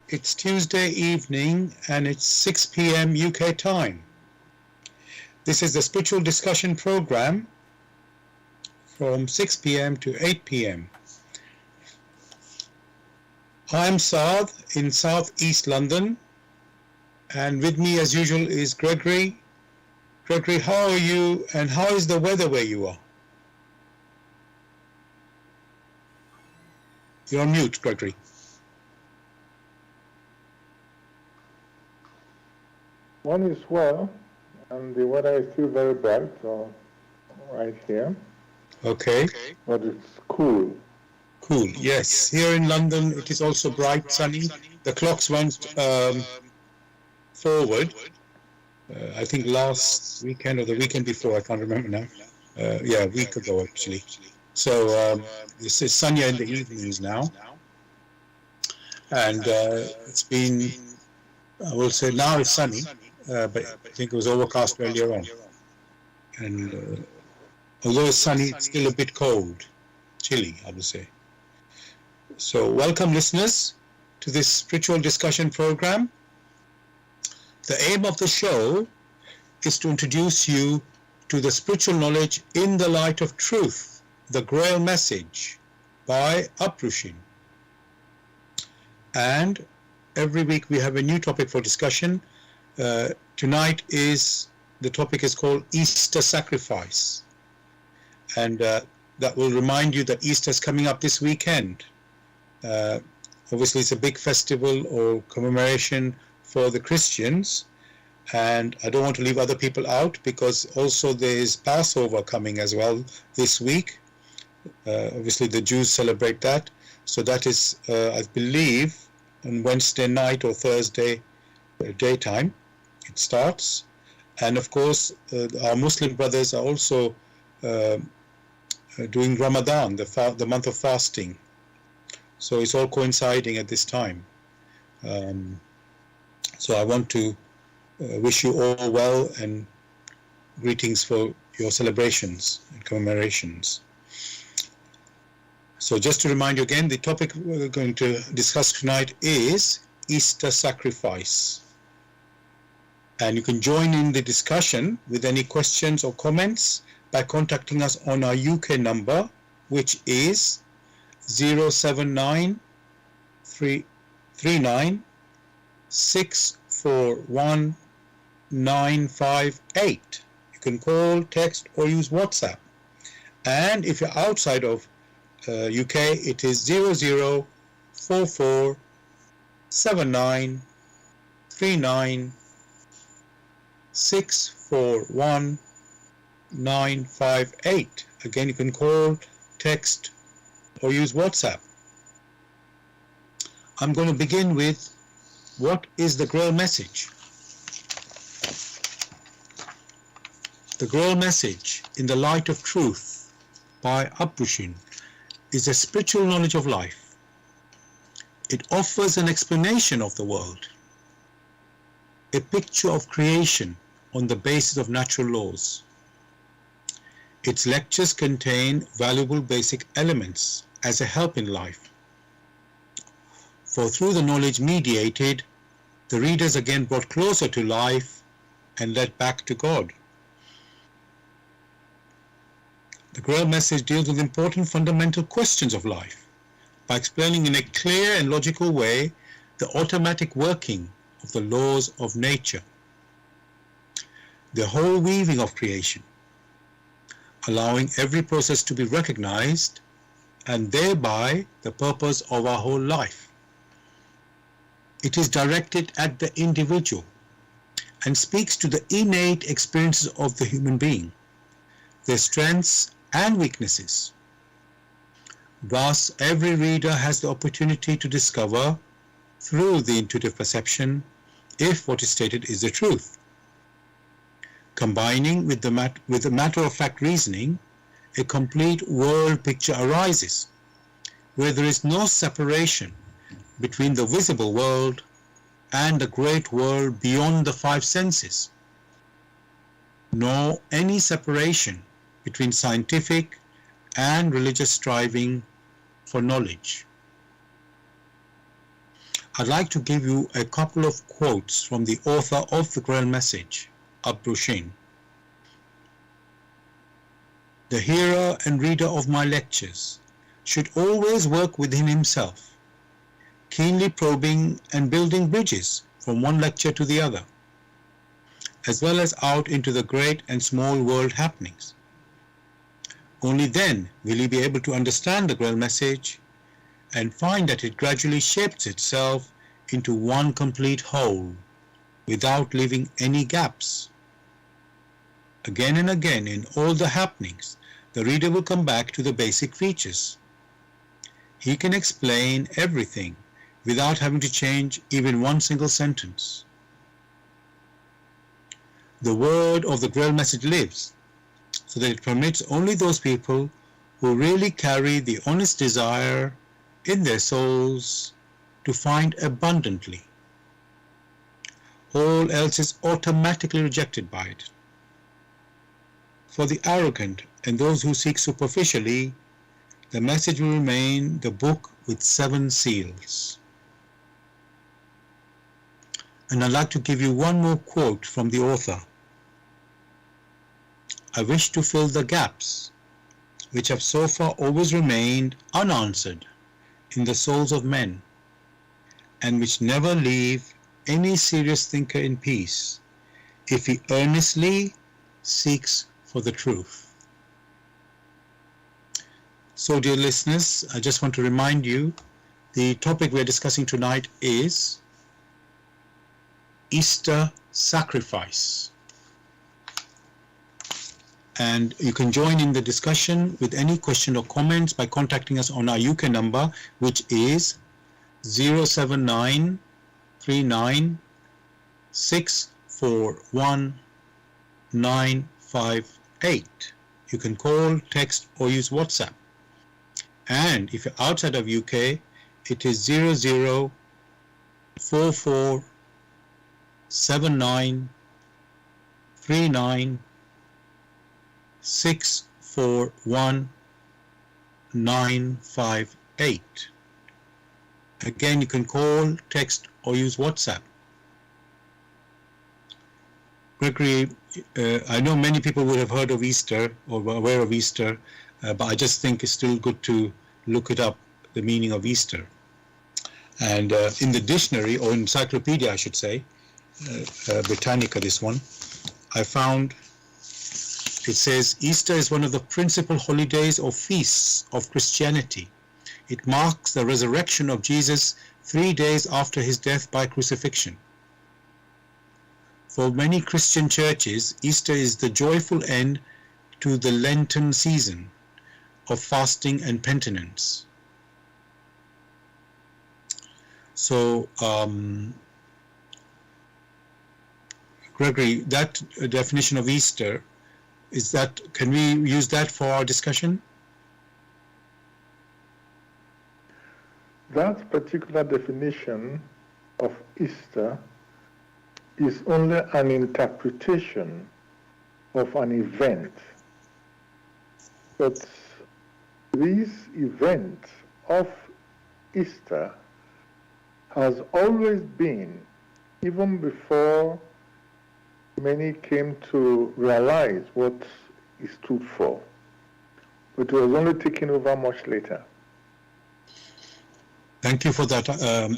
It's Tuesday evening and it's 6 p.m. UK time. This is the spiritual discussion program from 6 p.m. to 8 p.m. I'm Saad in southeast London, and with me as usual is Gregory. Gregory, how are you and how is the weather where you are? You're on mute, Gregory. One is well, and the weather is still very bright, so right here. Okay. But it's cool. Cool. Yes. Here in London, it is also bright, sunny. The clocks went forward. I think last weekend or the weekend before, I can't remember now. A week ago actually. So this is sunnier in the evenings now. And it's been, I will say now it's sunny, but I think it was overcast earlier on. And although it's sunny, it's still a bit cold, chilly, I would say. So welcome listeners to this spiritual discussion program. The aim of the show is to introduce you to the spiritual knowledge in the light of truth, the GRAIL message by Uprushing. And every week we have a new topic for discussion. Tonight the topic is called Easter Sacrifice. And that will remind you that Easter is coming up this weekend. Obviously it's a big festival or commemoration for the Christians, and I don't want to leave other people out because also there is Passover coming as well this week. Obviously the Jews celebrate that, so that is I believe on Wednesday night or Thursday daytime it starts. And of course our Muslim brothers are also doing Ramadan, the month of fasting, so it's all coinciding at this time. So I want to wish you all well and greetings for your celebrations and commemorations. So just to remind you again, the topic we're going to discuss tonight is Easter sacrifice. And you can join in the discussion with any questions or comments by contacting us on our UK number, which is 079 39 641 958. You can call, text or use WhatsApp. And if you're outside of UK, it is 0044 79 39 641 958. Again, you can call, text or use WhatsApp. I'm going to begin with what is the GRAIL message? The GRAIL message in the light of truth by Uprushing is a spiritual knowledge of life. It offers an explanation of the world, a picture of creation on the basis of natural laws. Its lectures contain valuable basic elements as a help in life. For through the knowledge mediated, the readers again brought closer to life and led back to God. The GRAIL message deals with important fundamental questions of life by explaining in a clear and logical way the automatic working of the laws of nature, the whole weaving of creation, allowing every process to be recognized and thereby the purpose of our whole life. It is directed at the individual and speaks to the innate experiences of the human being, their strengths and weaknesses. Thus, every reader has the opportunity to discover through the intuitive perception if what is stated is the truth. Combining with the matter-of-fact reasoning, a complete world picture arises, where there is no separation between the visible world and the great world beyond the five senses, nor any separation between scientific and religious striving for knowledge. I'd like to give you a couple of quotes from the author of the GRAIL message, Abdushin. The hearer and reader of my lectures should always work within himself, keenly probing and building bridges from one lecture to the other, as well as out into the great and small world happenings. Only then will he be able to understand the GRAIL message and find that it gradually shapes itself into one complete whole, without leaving any gaps. Again and again in all the happenings, the reader will come back to the basic features. He can explain everything without having to change even one single sentence. The word of the GRAIL message lives, so that it permits only those people who really carry the honest desire in their souls to find abundantly. All else is automatically rejected by it. For the arrogant and those who seek superficially, the message will remain the book with 7 seals. And I'd like to give you one more quote from the author. I wish to fill the gaps which have so far always remained unanswered in the souls of men, and which never leave any serious thinker in peace if he earnestly seeks for the truth. So, dear listeners, I just want to remind you, the topic we're discussing tonight is Easter sacrifice. And you can join in the discussion with any question or comments by contacting us on our UK number, which is 079 39 641 958. You can call, text, or use WhatsApp. And if you're outside of UK, it is 00 44 79 39 641 958. Again, you can call, text, or use WhatsApp. Gregory, I know many people would have heard of Easter or were aware of Easter, but I just think it's still good to look it up, the meaning of Easter. And in the dictionary, or encyclopedia I should say, Britannica, this one, I found it says Easter is one of the principal holidays or feasts of Christianity. It marks the resurrection of Jesus 3 days after his death by crucifixion. For many Christian churches, Easter is the joyful end to the Lenten season of fasting and penitence. So, Gregory, that definition of Easter, can we use that for our discussion? That particular definition of Easter is only an interpretation of an event. But this event of Easter has always been, even before many came to realize what it stood for. But it was only taken over much later. Thank you for that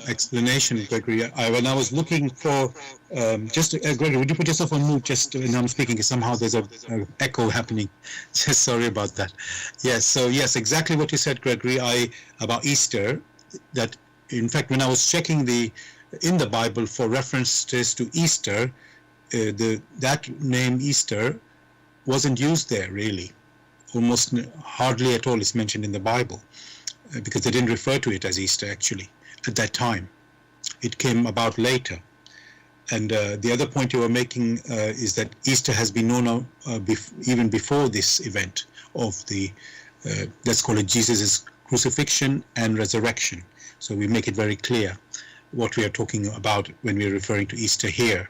explanation, Gregory. When I was looking for, Gregory, would you put yourself on mute just when I'm speaking? Somehow there's a echo happening. Just sorry about that. Yes, so yes, exactly what you said, Gregory, about Easter, that in fact when I was checking in the Bible for references to Easter, that name Easter wasn't used there really. Almost hardly at all is mentioned in the Bible, because they didn't refer to it as Easter actually at that time. It came about later. And the other point you were making is that Easter has been known even before this event of let's call it Jesus' crucifixion and resurrection. So we make it very clear what we are talking about when we are referring to Easter here.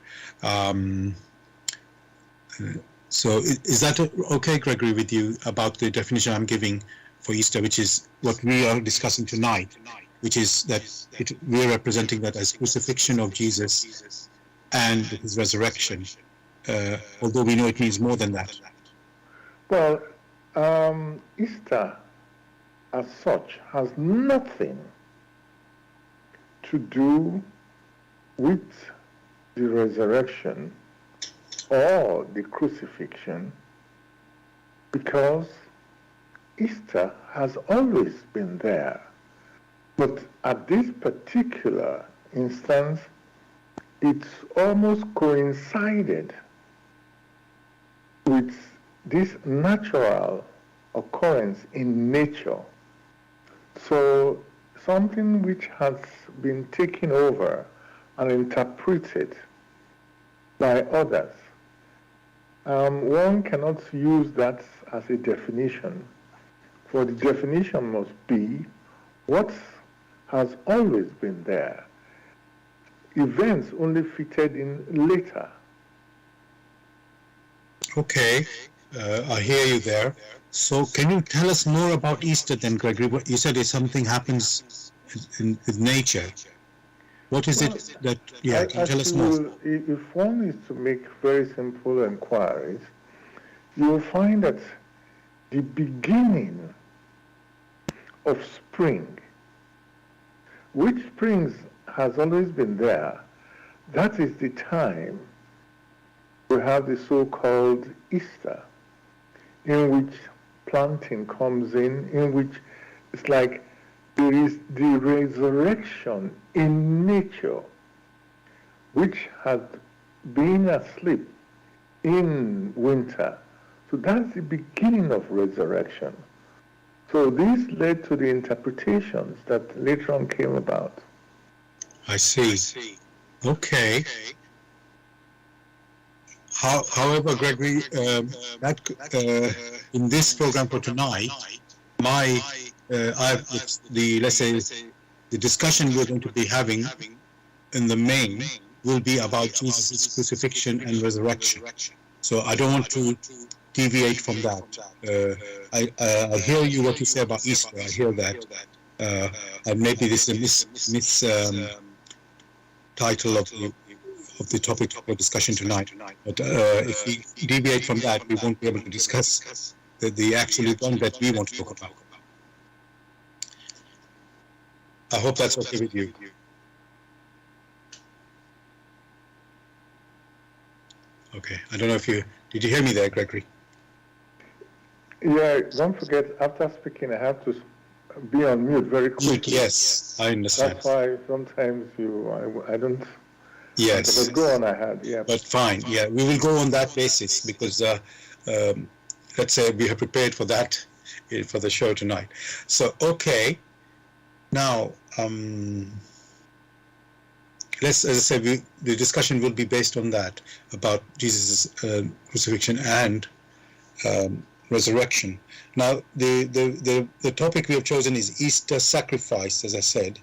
So is that okay, Gregory, with you about the definition I'm giving for Easter, which is what we are discussing tonight? which is that we are representing that as crucifixion of Jesus and his resurrection, although we know it means more than that. Well, Easter as such has nothing to do with the resurrection or the crucifixion, because Easter has always been there. But at this particular instance, it's almost coincided with this natural occurrence in nature. So something which has been taken over and interpreted by others, one cannot use that as a definition. For the definition must be what has always been there. Events only fitted in later. Okay, I hear you there. So can you tell us more about Easter then, Gregory? What you said is something happens with nature. What is it that, can you tell us more? If one is to make very simple inquiries, you will find that the beginning of spring, which springs has always been there, that is the time we have the so-called Easter, in which planting comes in which it's like there is the resurrection in nature, which had been asleep in winter. So that's the beginning of resurrection. So this led to the interpretations that later on came about. I see. Okay. However, Gregory, in this program for tonight, let's say the discussion we're going to be having in the main will be about Jesus' crucifixion and resurrection. So I don't want to deviate from that. I hear you what you say about Easter. I hear that, and maybe this is a mis title of the topic for discussion tonight. But if we deviate from that, we won't be able to discuss the actual event that we want to talk about. I hope that's okay with you. Okay. I don't know if did you hear me there, Gregory? Yeah, don't forget, after speaking, I have to be on mute very quickly. Yes, I understand. That's why sometimes I don't. Yes. But go on ahead, yeah. But fine, yeah, we will go on that basis because let's say we have prepared for that for the show tonight. So, okay, now as I said, the discussion will be based on that, about Jesus' crucifixion and resurrection. Now, the topic we have chosen is Easter sacrifice, as I said,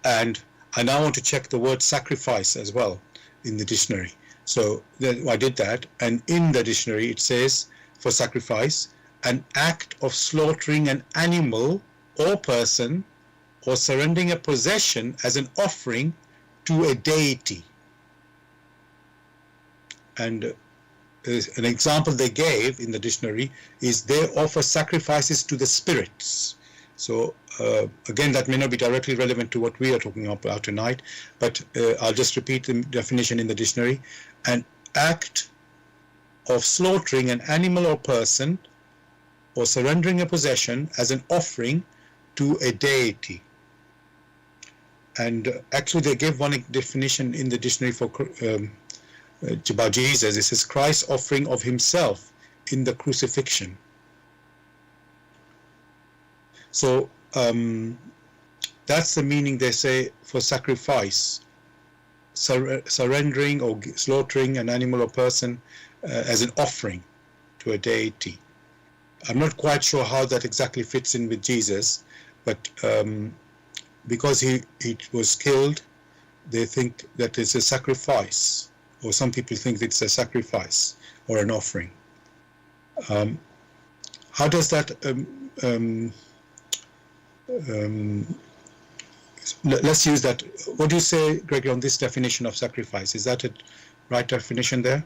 and I now want to check the word sacrifice as well in the dictionary. So I did that, and in the dictionary it says, for sacrifice, an act of slaughtering an animal or person or surrendering a possession as an offering to a deity. And an example they gave in the dictionary is they offer sacrifices to the spirits. So again, that may not be directly relevant to what we are talking about tonight, but I'll just repeat the definition in the dictionary. An act of slaughtering an animal or person or surrendering a possession as an offering to a deity. And actually they gave one definition in the dictionary for about Jesus. It says Christ's offering of himself in the crucifixion. So that's the meaning they say for sacrifice, surrendering or slaughtering an animal or person as an offering to a deity. I'm not quite sure how that exactly fits in with Jesus, but because he was killed, they think that it's a sacrifice, or some people think it's a sacrifice or an offering. How does that let's use that. What do you say, Gregory, on this definition of sacrifice? Is that a right definition there?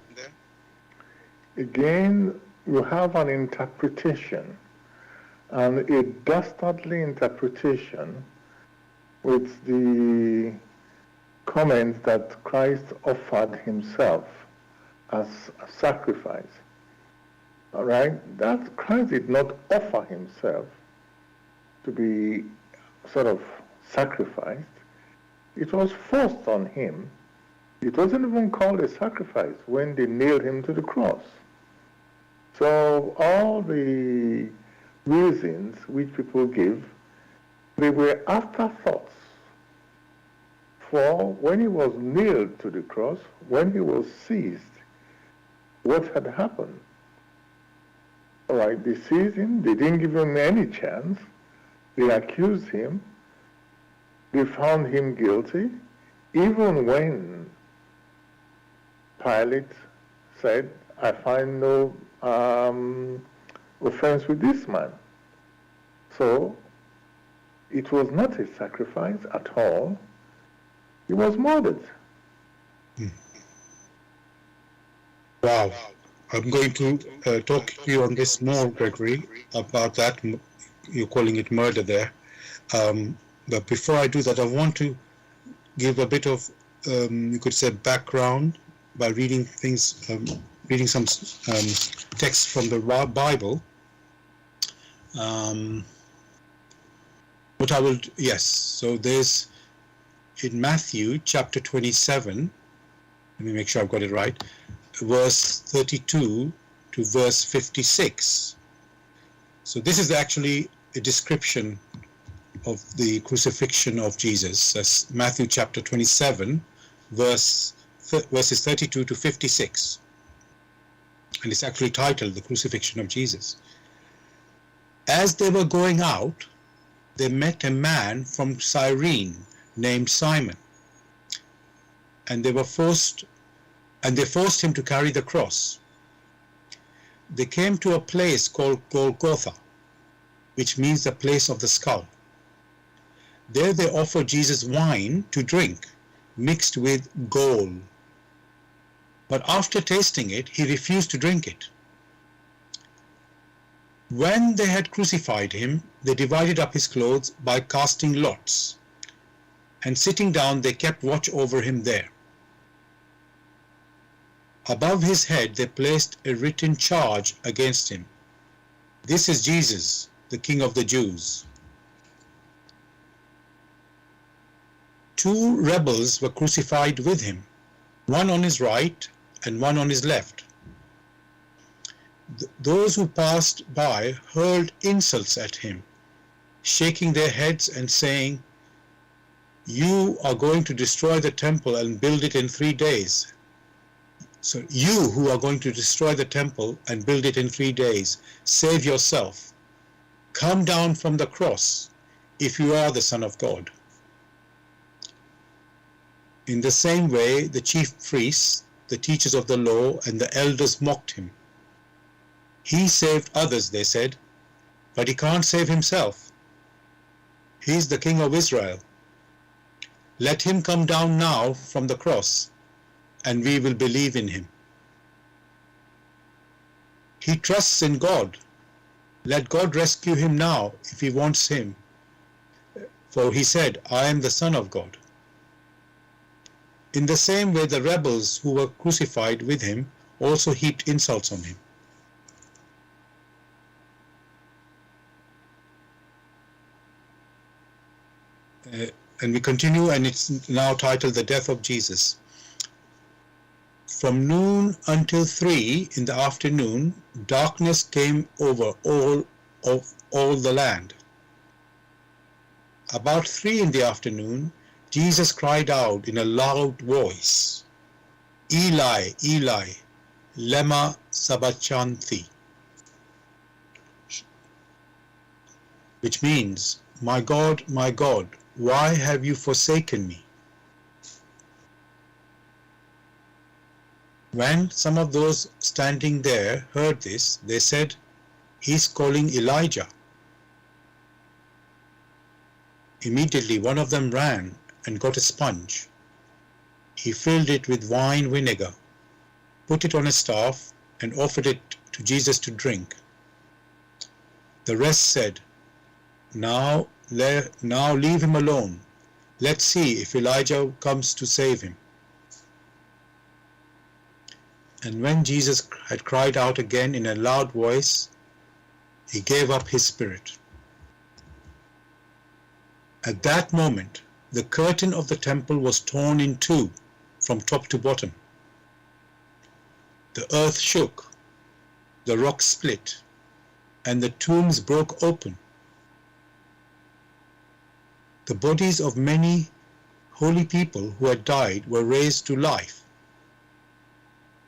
Again, you have an interpretation, and a dastardly interpretation, with the comment that Christ offered himself as a sacrifice. All right? That Christ did not offer himself to be sort of sacrificed. It was forced on him. It wasn't even called a sacrifice when they nailed him to the cross. So all the reasons which people give, they were afterthoughts for when he was nailed to the cross, when he was seized, what had happened. All right, they seized him, they didn't give him any chance, they accused him, they found him guilty, even when Pilate said, I find no offense with this man. So it was not a sacrifice at all. He was murdered. Wow. I'm going to talk to you on this more, Gregory, about that. You're calling it murder there. But before I do that, I want to give a bit of, you could say, background by reading things, reading some texts from the Bible. But I will, yes, so there's in Matthew chapter 27, let me make sure I've got it right, verse 32 to verse 56. So this is actually a description of the crucifixion of Jesus. That's Matthew chapter 27, verses 32 to 56. And it's actually titled The Crucifixion of Jesus. As they were going out, they met a man from Cyrene named Simon, and they forced him to carry the cross. They came to a place called Golgotha, which means the place of the skull. There they offered Jesus wine to drink, mixed with gall. But after tasting it, he refused to drink it. When they had crucified him, they divided up his clothes by casting lots, and sitting down they kept watch over him there. Above his head they placed a written charge against him. This is Jesus, the King of the Jews. 2 rebels were crucified with him, one on his right and one on his left. Those who passed by hurled insults at him, shaking their heads and saying, "You are going to destroy the temple and build it in 3 days. So you who are going to destroy the temple and build it in 3 days, save yourself. Come down from the cross if you are the Son of God." In the same way, the chief priests, the teachers of the law, and the elders mocked him. He saved others, they said, but he can't save himself. He's the King of Israel. Let him come down now from the cross, and we will believe in him. He trusts in God. Let God rescue him now if he wants him. For he said, "I am the Son of God." In the same way, the rebels who were crucified with him also heaped insults on him. And we continue, and it's now titled The Death of Jesus. From noon until 3 in the afternoon, darkness came over all the land. About 3 in the afternoon, Jesus cried out in a loud voice, "Eli, Eli, lema sabachthani," which means, my God, why have you forsaken me?" When some of those standing there heard this, they said, "He's calling Elijah." Immediately one of them ran and got a sponge. He filled it with wine vinegar, put it on a staff, and offered it to Jesus to drink. The rest said, Now leave him alone. Let's see if Elijah comes to save him. And when Jesus had cried out again in a loud voice, he gave up his spirit. At that moment, the curtain of the temple was torn in two from top to bottom. The earth shook, the rocks split, and the tombs broke open. The bodies of many holy people who had died were raised to life.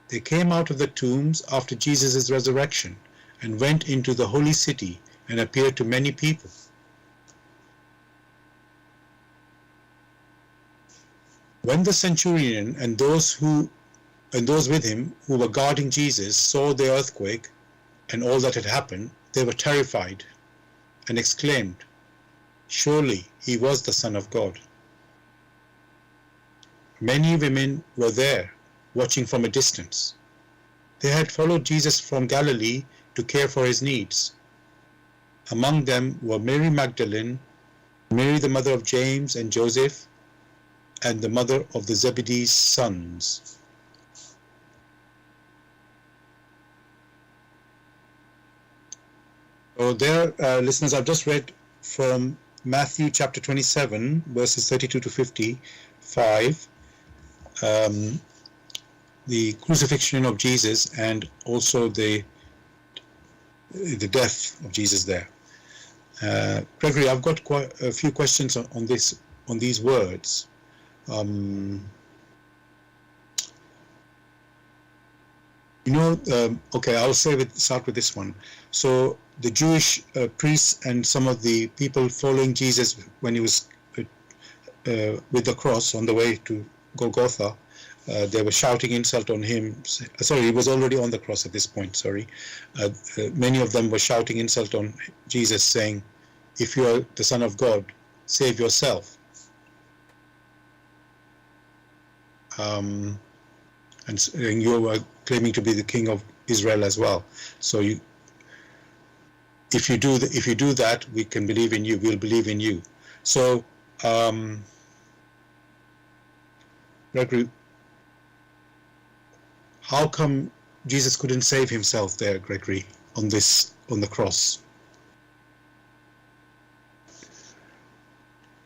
They came out of the tombs after Jesus' resurrection and went into the holy city and appeared to many people. When the centurion and those with him who were guarding Jesus saw the earthquake and all that had happened, they were terrified and exclaimed, Surely he was the Son of God. Many women were there, watching from a distance. They had followed Jesus from Galilee to care for his needs. Among them were Mary Magdalene, Mary the mother of James and Joseph, and the mother of the Zebedee's sons. So there, listeners, I've just read from Matthew chapter 27, verses 32 to 55, the crucifixion of Jesus and also the death of Jesus there. Gregory, I've got quite a few questions on these words. Okay, I'll start with this one. So the Jewish priests and some of the people following Jesus when he was with the cross on the way to Golgotha, they were shouting insult on him. Sorry, he was already on the cross at this point, sorry. Many of them were shouting insult on Jesus, saying, if you are the Son of God, save yourself. And you are claiming to be the King of Israel as well. So if you do that, we can believe in you. We'll believe in you. So, Gregory, how come Jesus couldn't save himself there, Gregory, on the cross?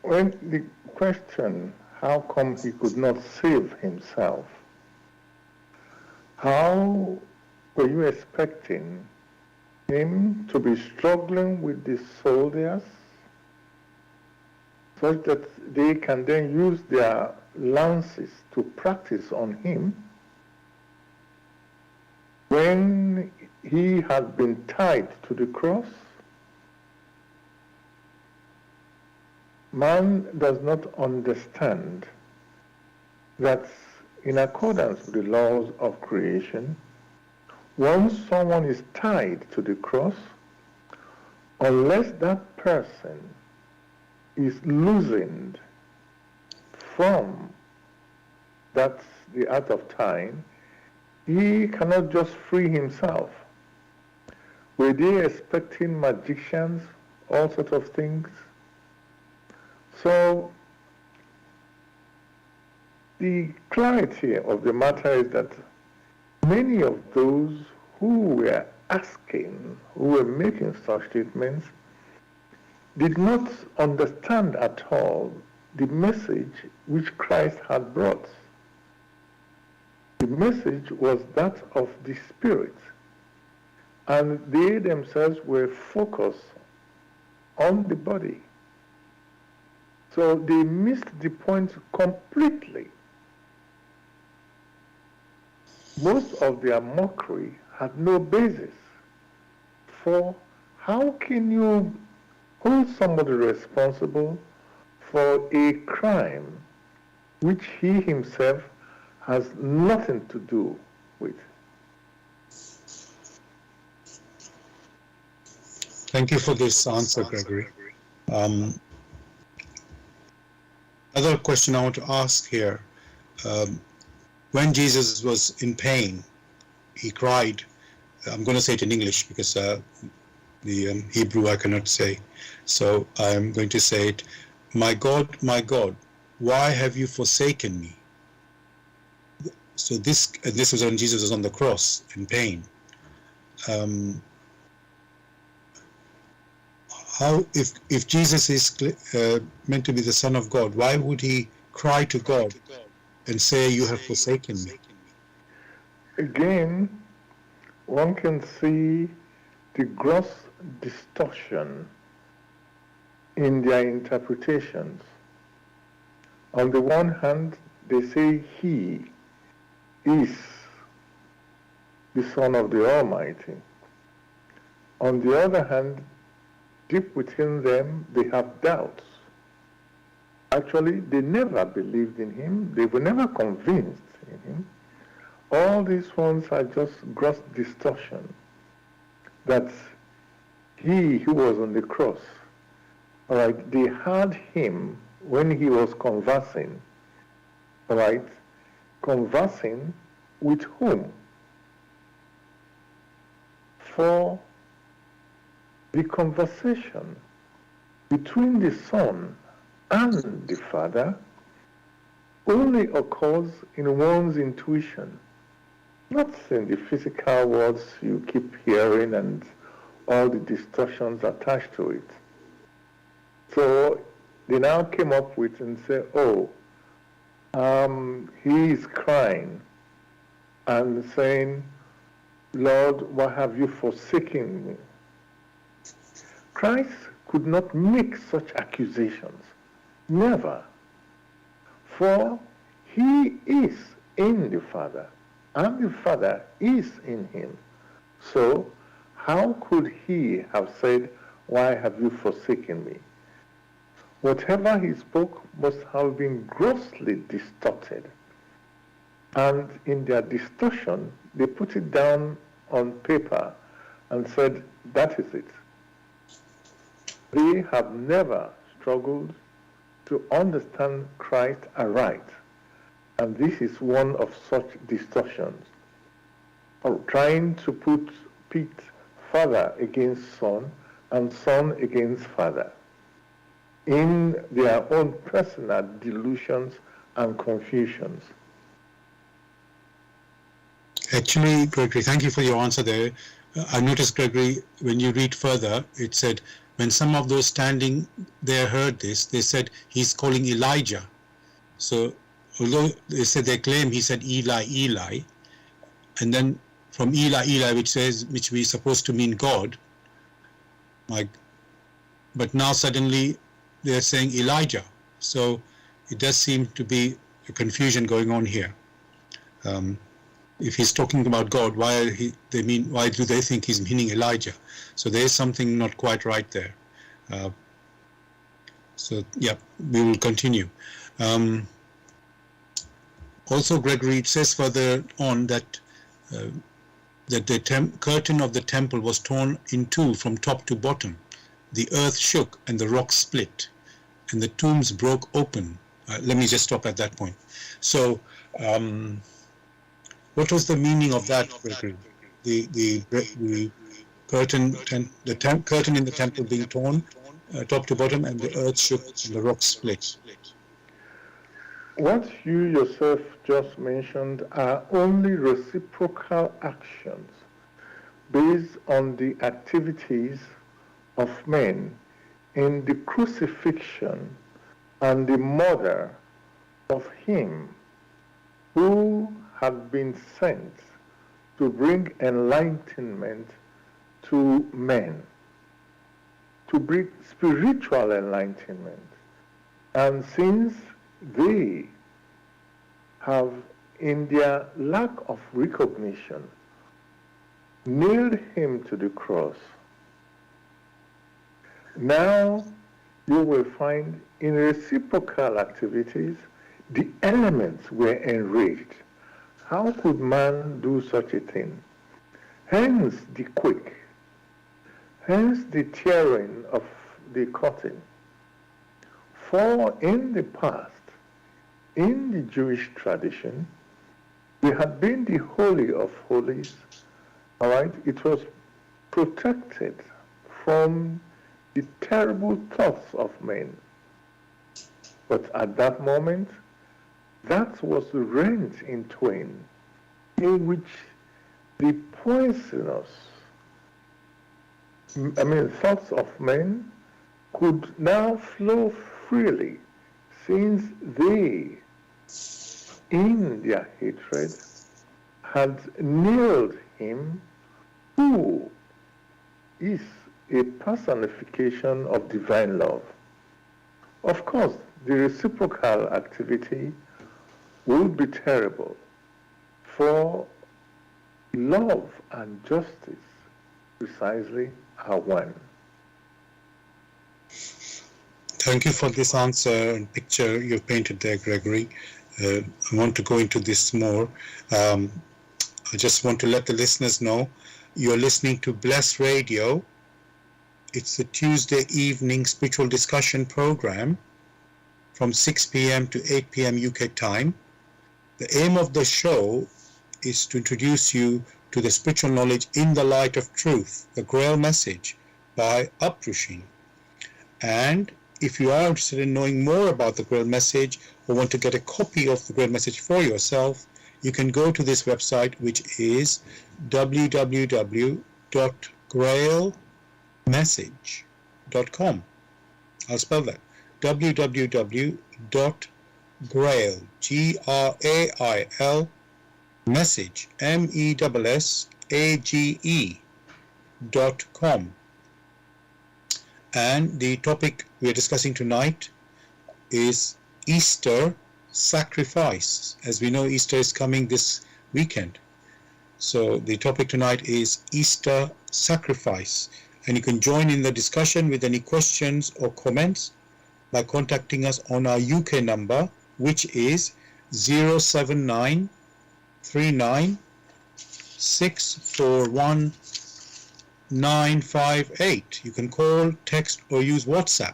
Well, the question, how come he could not save himself? How were you expecting him to be struggling with the soldiers such that they can then use their lances to practice on him when he had been tied to the cross? Man does not understand that in accordance with the laws of creation, once someone is tied to the cross, unless that person is loosened from the act of tying, he cannot just free himself. Were they expecting magicians, all sorts of things? So the clarity of the matter is that many of those who were asking, who were making such statements, did not understand at all the message which Christ had brought. The message was that of the Spirit, and they themselves were focused on the body. So they missed the point completely. Most of their mockery had no basis. For how can you hold somebody responsible for a crime which he himself has nothing to do with? Thank you for this answer, Gregory. Other question I want to ask here. When Jesus was in pain, he cried. I'm going to say it in English because the Hebrew I cannot say. So I'm going to say it. My God, why have you forsaken me? So this was when Jesus was on the cross in pain. How, if Jesus is meant to be the Son of God, why would he cry to God and say, you have forsaken me? Again, one can see the gross distortion in their interpretations. On the one hand, they say he is the Son of the Almighty. On the other hand, deep within them, they have doubts. Actually, they never believed in him. They were never convinced in him. All these ones are just gross distortion. That he who was on the cross, all right, they had him when he was conversing, all right, conversing with whom? For the conversation between the Son and the Father only occurs in one's intuition, not in the physical words you keep hearing and all the distortions attached to it. So they now came up with and said, he is crying and saying, Lord, why have you forsaken me? Christ could not make such accusations. Never. For he is in the Father, and the Father is in him. So how could he have said, why have you forsaken me? Whatever he spoke must have been grossly distorted. And in their distortion, they put it down on paper and said, that is it. They have never struggled to understand Christ aright. And this is one of such distortions, of trying to pit father against son and son against father in their own personal delusions and confusions. Actually, Gregory, thank you for your answer there. I noticed, Gregory, when you read further, it said, when some of those standing there heard this, they said, he's calling Elijah. So, although they said they claim he said Eli, Eli, and then from Eli, Eli, which we supposed to mean God, but now suddenly they're saying Elijah. So it does seem to be a confusion going on here. If he's talking about God, why do they think he's meaning Elijah? So there is something not quite right there. So yeah, we will continue. Also, Gregory, it says further on that the curtain of the temple was torn in two from top to bottom. The earth shook and the rocks split, and the tombs broke open. Let me just stop at that point. So, what was the meaning of that, Gregory? The curtain, curtain in the temple being torn, top to bottom, and the earth shook and the rocks split. What you yourself just mentioned are only reciprocal actions based on the activities of men in the crucifixion and the murder of him who had been sent to bring enlightenment to men, to bring spiritual enlightenment. And since they have, in their lack of recognition, nailed him to the cross, now you will find in reciprocal activities the elements were enraged. How could man do such a thing? Hence the quake, hence the tearing of the curtain. For in the past, in the Jewish tradition, they had been the Holy of Holies, all right? It was protected from the terrible thoughts of men. But at that moment, that was rent in twain, in which the poisonous, thoughts of men could now flow freely, since they, in their hatred, had nailed him who is a personification of divine love. Of course, the reciprocal activity will be terrible, for love and justice precisely are one. Thank you for this answer and picture you've painted there, Gregory. I want to go into this more. I just want to let the listeners know you're listening to Bless Radio. It's a Tuesday evening spiritual discussion program from 6 p.m. to 8 p.m. UK time. The aim of the show is to introduce you to the spiritual knowledge in the light of truth, the GRAIL message by Uprushing. And if you are interested in knowing more about the GRAIL message or want to get a copy of the GRAIL message for yourself, you can go to this website, which is www.grailmessage.com. I'll spell that. www.grail, G-R-A-I-L, message, MESSAGE.com. And the topic we are discussing tonight is Easter sacrifice. As we know, Easter is coming this weekend. So the topic tonight is Easter sacrifice. And you can join in the discussion with any questions or comments by contacting us on our UK number, which is 079 39 641 958. You can call, text or use WhatsApp.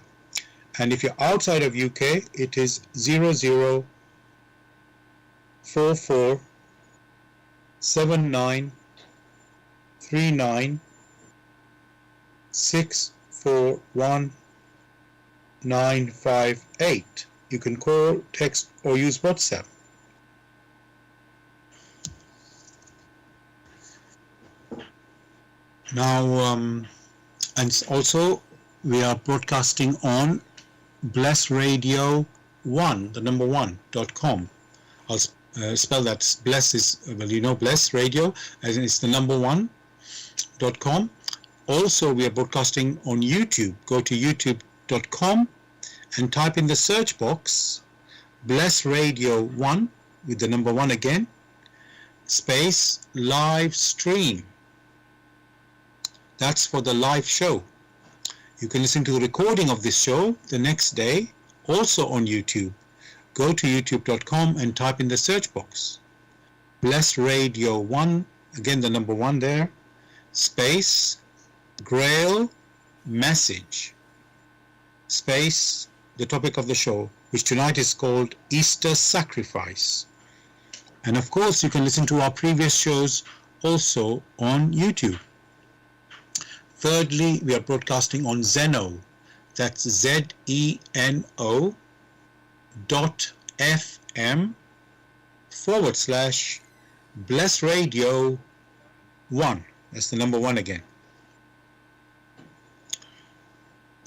And if you're outside of UK, it is 0044 79 39 641 958. You can call, text or use WhatsApp. Now, and also we are broadcasting on Bless Radio 1, the number 1.com. I'll spell that. Bless is, well, you know, Bless Radio, as in it's the number 1.com. Also, we are broadcasting on YouTube. Go to youtube.com and type in the search box Bless Radio 1 with the number 1 again, space live stream. That's for the live show. You can listen to the recording of this show the next day, also on YouTube. Go to youtube.com and type in the search box Bless Radio 1, again the number 1 there, space GRAIL message, space the topic of the show, which tonight is called Easter sacrifice. And of course, you can listen to our previous shows also on YouTube. Thirdly, we are broadcasting on Zeno. That's ZENO.FM/Bless Radio 1. That's the number 1 again.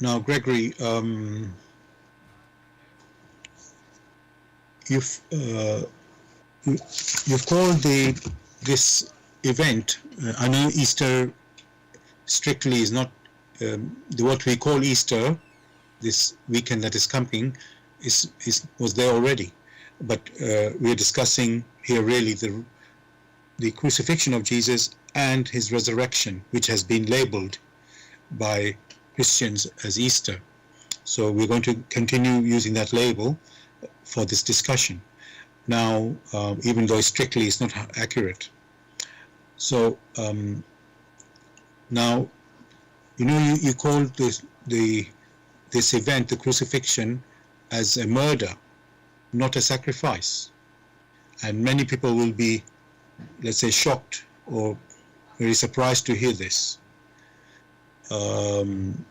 Now, Gregory, you've called this event. I know Easter strictly is not what we call Easter. This weekend that is coming was there already, but we are discussing here really the crucifixion of Jesus and his resurrection, which has been labeled by Christians as Easter. So we're going to continue using that label for this discussion. Now, even though strictly it's not accurate. So now, you know, you called this event, the crucifixion, as a murder. not a sacrifice. And many people will be, let's say, shocked or very surprised to hear this. And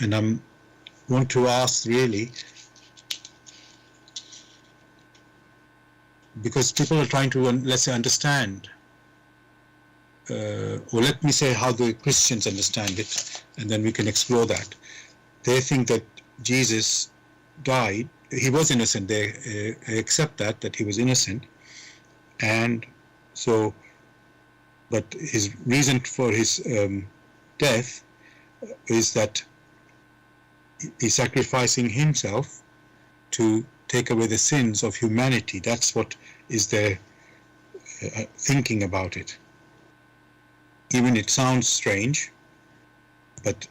I want to ask really, because people are trying to, let's say, understand, or let me say how the Christians understand it, and then we can explore that. They think that Jesus died, he was innocent, they accept that he was innocent, and so, but his reason for his death is that he's sacrificing himself to take away the sins of humanity. That's what is their thinking about it. Even it sounds strange, but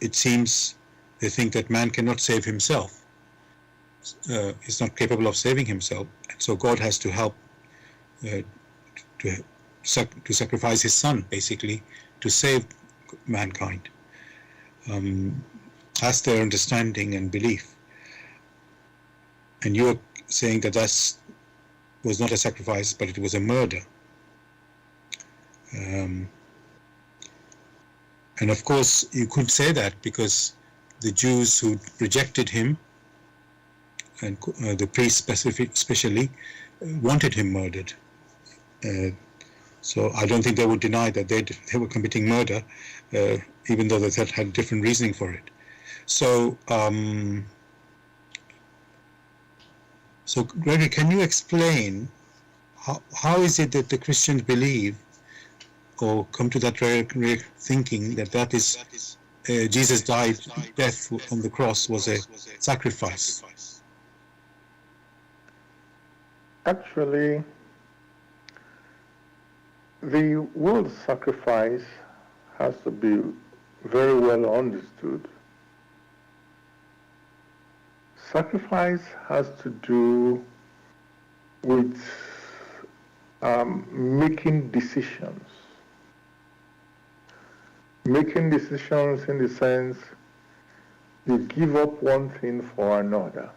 it seems they think that man cannot save himself. He's not capable of saving himself, and so God has to help to sacrifice his son, basically, to save mankind. That's their understanding and belief. And you're saying that was not a sacrifice, but it was a murder. And of course, you could say that because the Jews who rejected him, and the priests especially, wanted him murdered. So I don't think they would deny that they were committing murder, even though they had different reasoning for it. So, so Gregory, can you explain how is it that the Christians believe or come to that thinking that is Jesus died, death on the cross was a sacrifice? Actually, the word sacrifice has to be very well understood. Sacrifice has to do with making decisions. Making decisions in the sense you give up one thing for another.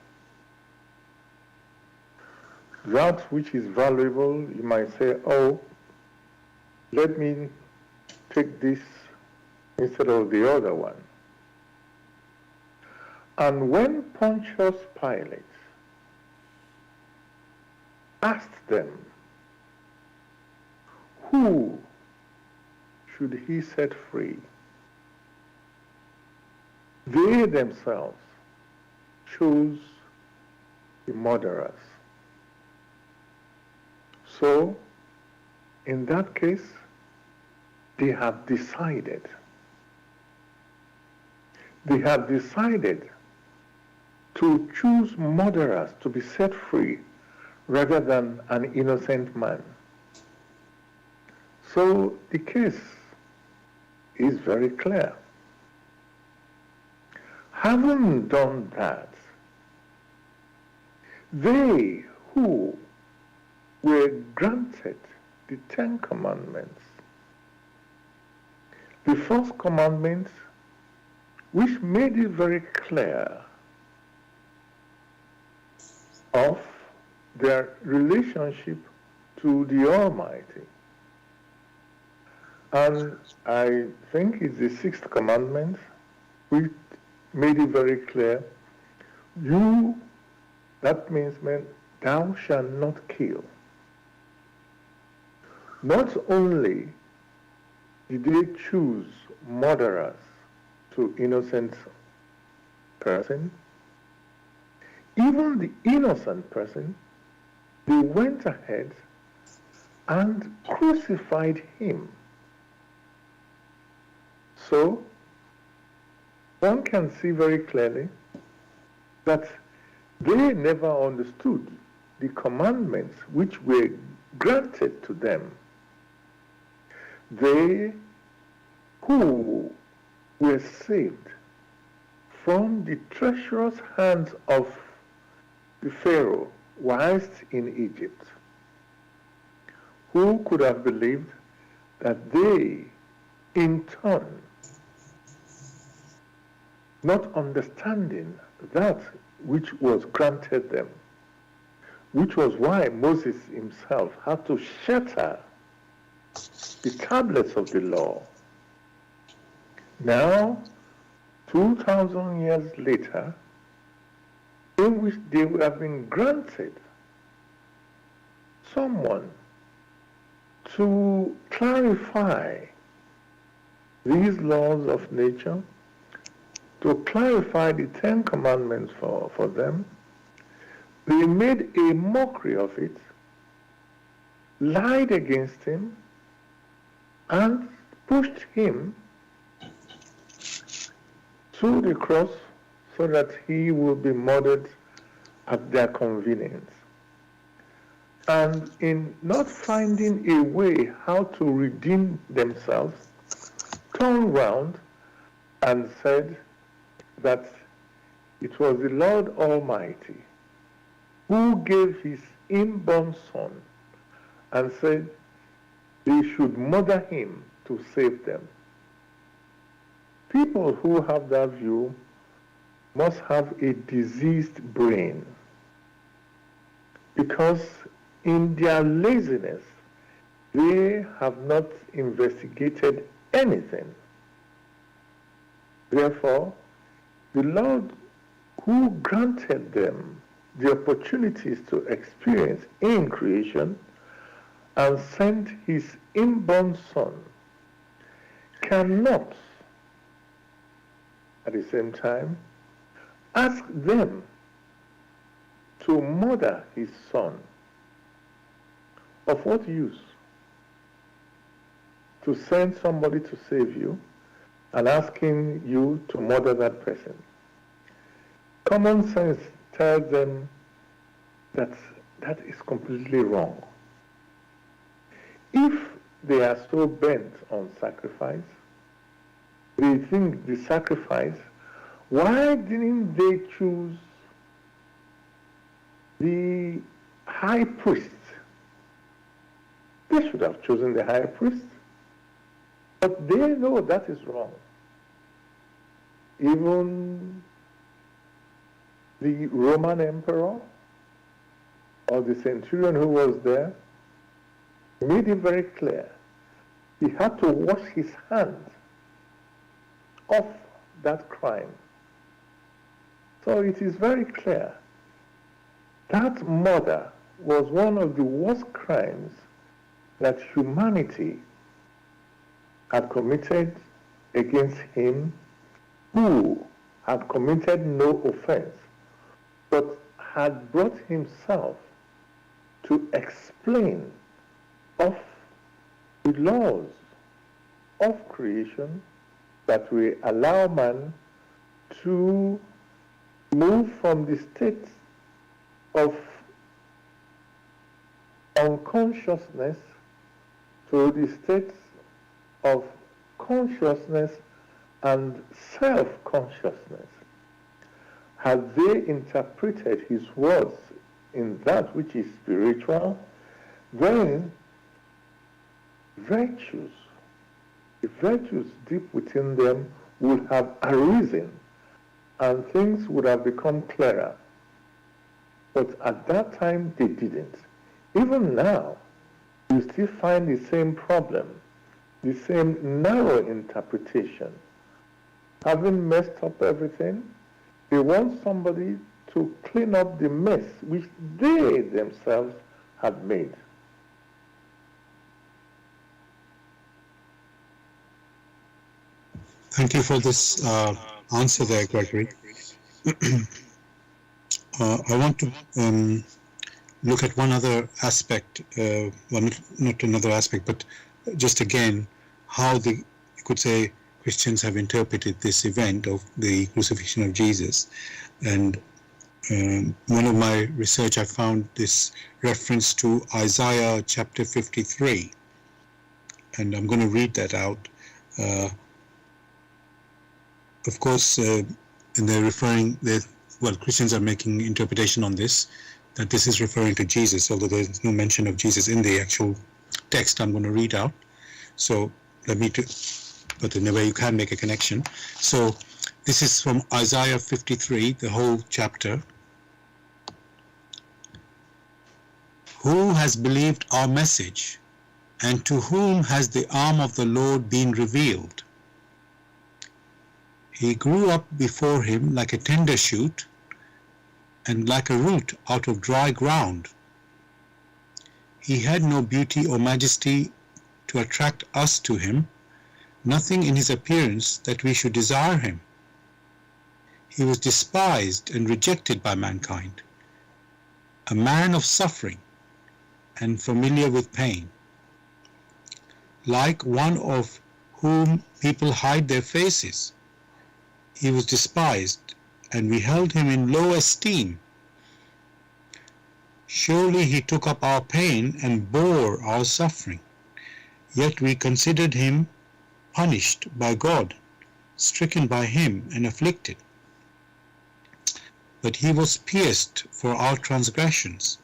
That which is valuable, you might say, oh, let me take this instead of the other one. And when Pontius Pilate asked them, who should he set free? They themselves chose the murderers. So, in that case, they have decided. They have decided to choose murderers to be set free rather than an innocent man. So the case is very clear. Having done that, they who were granted the 10 Commandments, the first commandment, which made it very clear of their relationship to the Almighty. And I think it's the 6th commandment, which made it very clear, that means, man, thou shalt not kill. Not only did they choose murderers to innocent person, even the innocent person, they went ahead and crucified him. So, one can see very clearly that they never understood the commandments which were granted to them. They who were saved from the treacherous hands of the Pharaoh whilst in Egypt, who could have believed that they, in turn, not understanding that which was granted them, which was why Moses himself had to shatter the tablets of the law. Now, 2,000 years later, in which they have been granted someone to clarify these laws of nature, to clarify the Ten Commandments for them, they made a mockery of it, lied against him, and pushed him to the cross so that he will be murdered at their convenience. And in not finding a way how to redeem themselves, turned round and said that it was the Lord Almighty who gave his inborn son and said they should murder him to save them. People who have that view must have a diseased brain, because in their laziness they have not investigated anything. Therefore, the Lord who granted them the opportunities to experience in creation and sent his inborn son cannot at the same time ask them to murder his son. Of what use to send somebody to save you and asking you to murder that person? Common sense tells them that that is completely wrong. If they are so bent on sacrifice, they think the sacrifice, why didn't they choose the high priest? They should have chosen the high priest. But they know that is wrong. Even the Roman emperor or the centurion who was there made it very clear. He had to wash his hands off that crime. So it is very clear that murder was one of the worst crimes that humanity had committed against him who had committed no offense, but had brought himself to explain of the laws of creation that will allow man to move from the state of unconsciousness to the state of consciousness and self-consciousness. Had they interpreted his words in that which is spiritual, then virtues, the virtues deep within them would have arisen and things would have become clearer. But at that time they didn't. Even now, you still find the same problem, the same narrow interpretation. Having messed up everything, they want somebody to clean up the mess which they themselves had made. Thank you for this answer there, Gregory. I want to look at one other aspect, well, not another aspect, but just again, how you could say Christians have interpreted this event of the crucifixion of Jesus. And one of my research, I found this reference to Isaiah chapter 53. And I'm going to read that out. Of course, and they're referring, well, Christians are making interpretation on this, that this is referring to Jesus, although there's no mention of Jesus in the actual text I'm going to read out. So let me but in a way you can make a connection. So This is from Isaiah 53, the whole chapter. Who has believed our message, and to whom has the arm of the Lord been revealed? He grew up before him like a tender shoot, and like a root out of dry ground. He had no beauty or majesty to attract us to him, nothing in his appearance that we should desire him. He was despised and rejected by mankind, a man of suffering and familiar with pain, like one of whom people hide their faces. He was despised, and we held him in low esteem. Surely he took up our pain and bore our suffering, yet we considered him punished by God, stricken by him and afflicted. But he was pierced for our transgressions,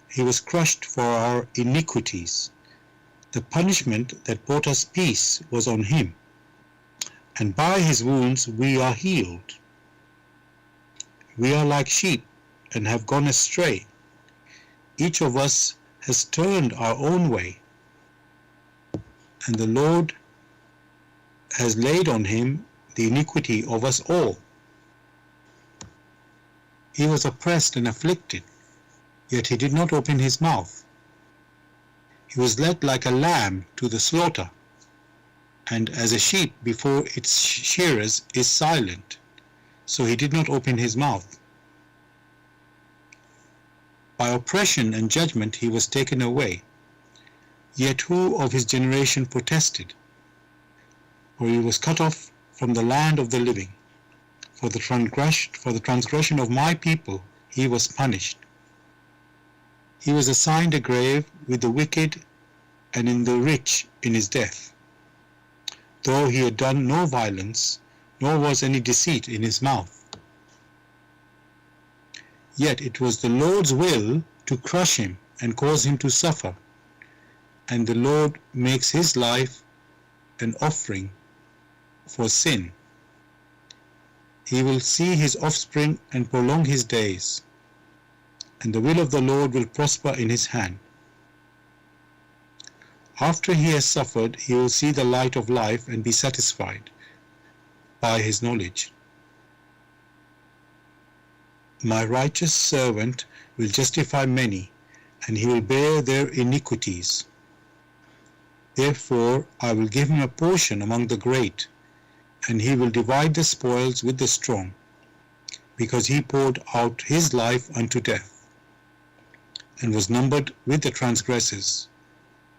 he was crushed for our iniquities. The punishment that brought us peace was on him, and by his wounds we are healed. We are like sheep and have gone astray. Each of us has turned our own way, and the Lord has laid on him the iniquity of us all. He was oppressed and afflicted, yet he did not open his mouth. He was led like a lamb to the slaughter, and as a sheep before its shearers is silent, so he did not open his mouth. By oppression and judgment he was taken away. Yet who of his generation protested? For he was cut off from the land of the living. For the transgression of my people he was punished. He was assigned a grave with the wicked and in the rich in his death, though he had done no violence, nor was any deceit in his mouth. Yet it was the Lord's will to crush him and cause him to suffer, and the Lord makes his life an offering for sin. He will see his offspring and prolong his days, and the will of the Lord will prosper in his hand. After he has suffered, he will see the light of life and be satisfied by his knowledge. My righteous servant will justify many, and he will bear their iniquities. Therefore I will give him a portion among the great, and he will divide the spoils with the strong, because he poured out his life unto death, and was numbered with the transgressors.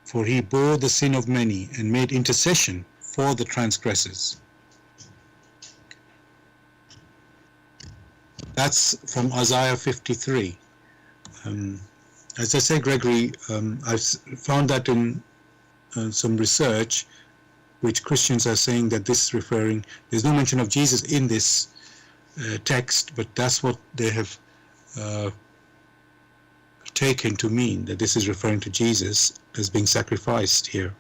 For he bore the sin of many, and made intercession for the transgressors. That's from Isaiah 53. As I say, Gregory, I've found that in some research, which Christians are saying that this is referring, there's no mention of Jesus in this text, but that's what they have taken to mean, that this is referring to Jesus as being sacrificed here,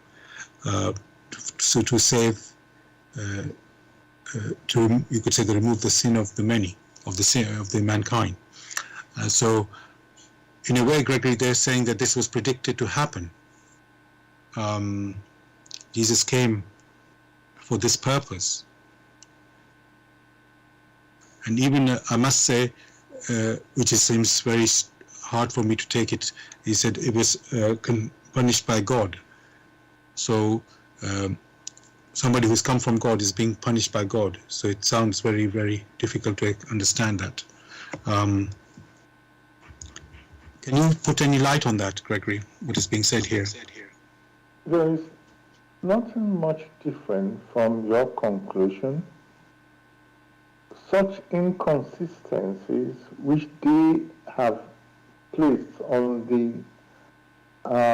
so to save, you could say, to remove the sin of the many, of the sin of the mankind. So in a way, Gregory, they're saying that this was predicted to happen. Jesus came for this purpose. And even, I must say, which seems very hard for me to take it, he said it was punished by God. So somebody who's come from God is being punished by God. So it sounds very, very difficult to understand that. Can you put any light on that, Gregory, what is being said here? There is nothing much different from your conclusion. Such inconsistencies which they have placed on the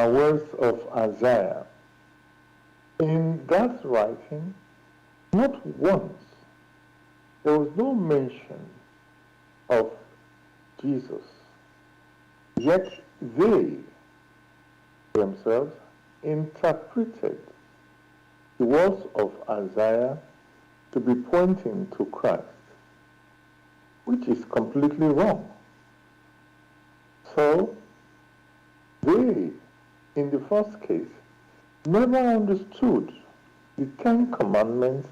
words of Isaiah, in that writing, not once, there was no mention of Jesus. Yet they themselves interpreted the words of Isaiah to be pointing to Christ, which is completely wrong. So, they, in the first case, never understood the Ten Commandments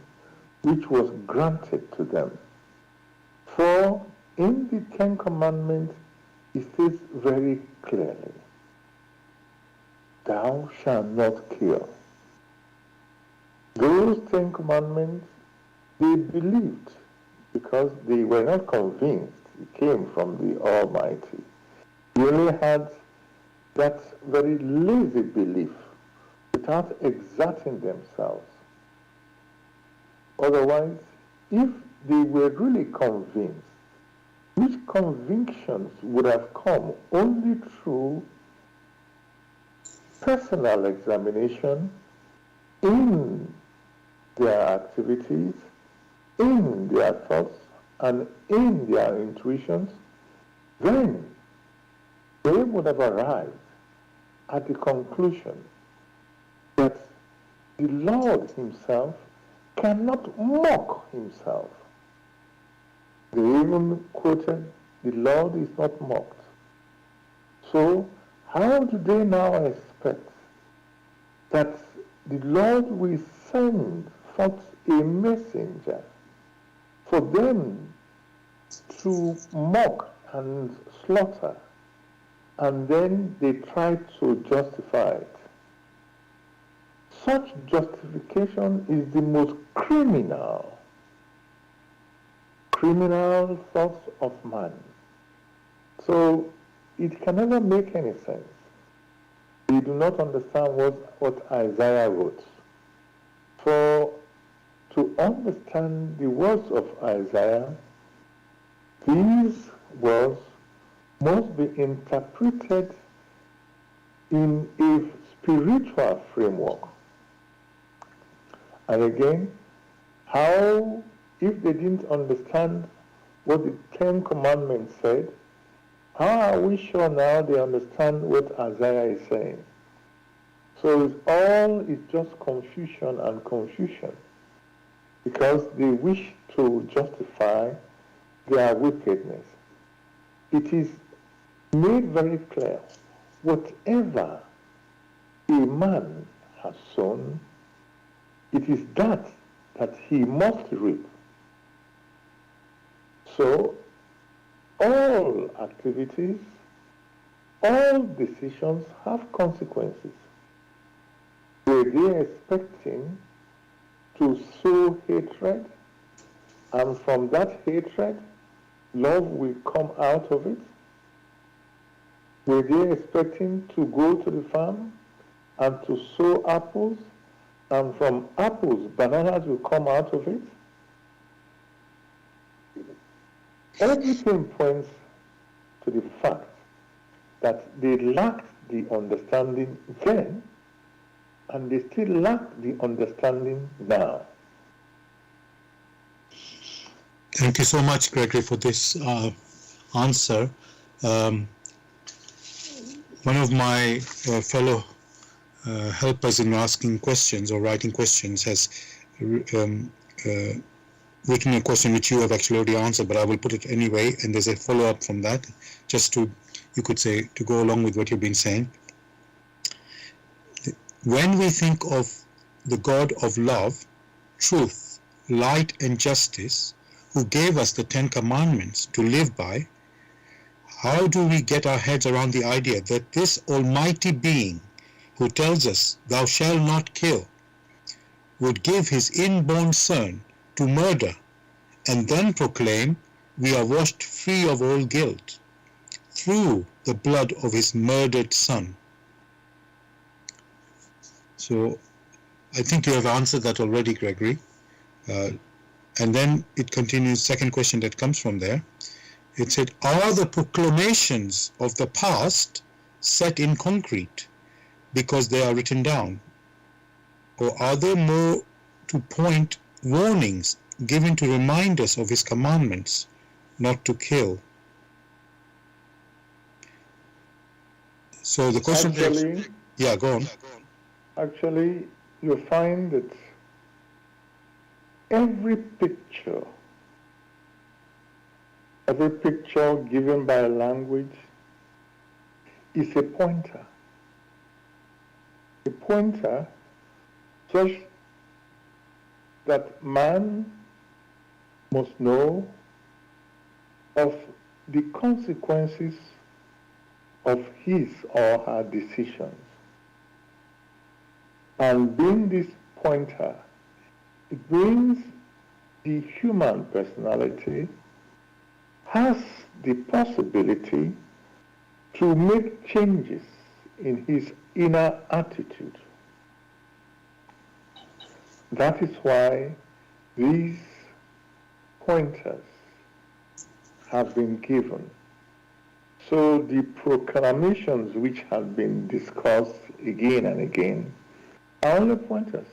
which was granted to them. For in the Ten Commandments, it says very clearly, thou shalt not kill. Those Ten Commandments, they believed because they were not convinced it came from the Almighty. They only had that very lazy belief without exerting themselves. Otherwise, if they were really convinced, which convictions would have come only through personal examination in their activities, in their thoughts, and in their intuitions, then they would have arrived at the conclusion that the Lord himself cannot mock himself. They even quoted, the Lord is not mocked. So how do they now expect that the Lord will send forth a messenger for them to mock and slaughter, and then they try to justify it? Such justification is the most criminal thoughts of man. So it can never make any sense. We do not understand what Isaiah wrote. For to understand the words of Isaiah, these words must be interpreted in a spiritual framework. And again, how, if they didn't understand what the Ten Commandments said, how are we sure now they understand what Isaiah is saying? So it's just confusion and confusion, because they wish to justify their wickedness. It is made very clear, whatever a man has sown, it is that he must reap. So all activities, all decisions have consequences. Were they expecting to sow hatred, and from that hatred, love will come out of it? Were they expecting to go to the farm and to sow apples, and from apples, bananas will come out of it? Everything points to the fact that they lacked the understanding then, and they still lack the understanding now. Thank you so much, Gregory, for this answer. One of my fellow helpers in asking questions or writing questions has written a question which you have actually already answered, but I will put it anyway, and there's a follow-up from that, just to, you could say, to go along with what you've been saying. When we think of the God of love, truth, light and justice, who gave us the 10 Commandments to live by, how do we get our heads around the idea that this almighty being who tells us, thou shalt not kill, would give his inborn son to murder and then proclaim, we are washed free of all guilt through the blood of his murdered son? So I think you have answered that already, Gregory. And then it continues, second question that comes from there. It said, are the proclamations of the past set in concrete because they are written down? Or are they more to point warnings given to remind us of his commandments not to kill? So the question actually, yeah, go on. Actually, you find that every picture given by language is a pointer. A pointer such that man must know of the consequences of his or her decisions. And being this pointer, it brings the human personality has the possibility to make changes in his inner attitude. That is why these pointers have been given. So the proclamations which have been discussed again and again are only pointers.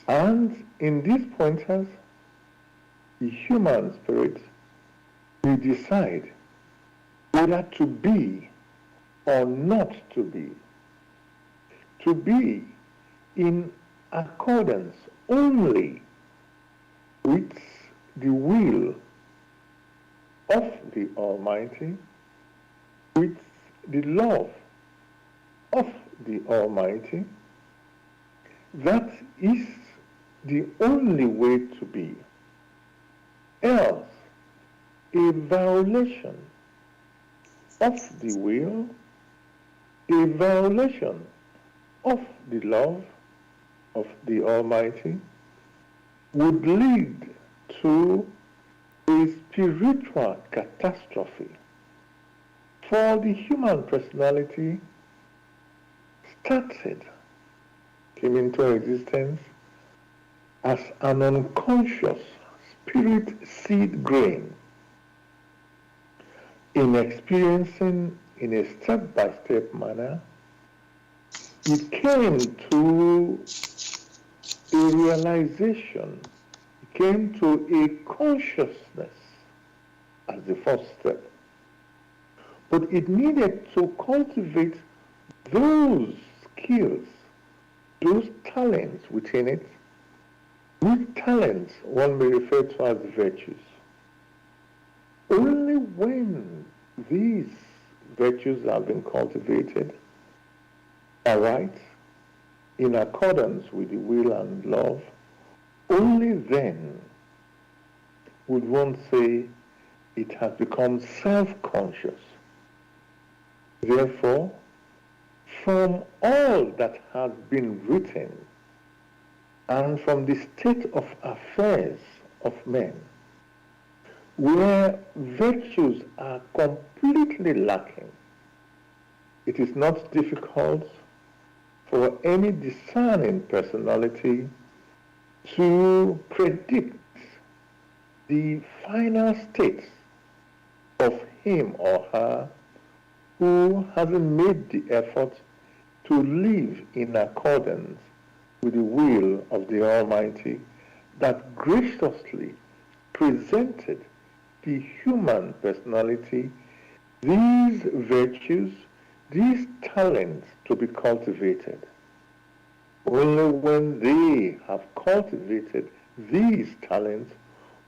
And in these pointers, the human spirit will decide whether to be or not to be. To be in accordance only with the will of the Almighty, with the love of the Almighty. That is the only way to be. Else, a violation of the will, a violation of the love of the Almighty would lead to a spiritual catastrophe. For the human personality came into existence as an unconscious spirit seed grain in experiencing in a step-by-step manner. It came to a realization, it came to a consciousness as the first step. But it needed to cultivate those skills, those talents within it, which talents one may refer to as virtues. Only when these virtues have been cultivated aright, in accordance with the will and love, only then would one say it has become self-conscious. Therefore, from all that has been written and from the state of affairs of men, where virtues are completely lacking, it is not difficult for any discerning personality to predict the final state of him or her who hasn't made the effort to live in accordance with the will of the Almighty that graciously presented the human personality these virtues, these talents to be cultivated. Only when they have cultivated these talents,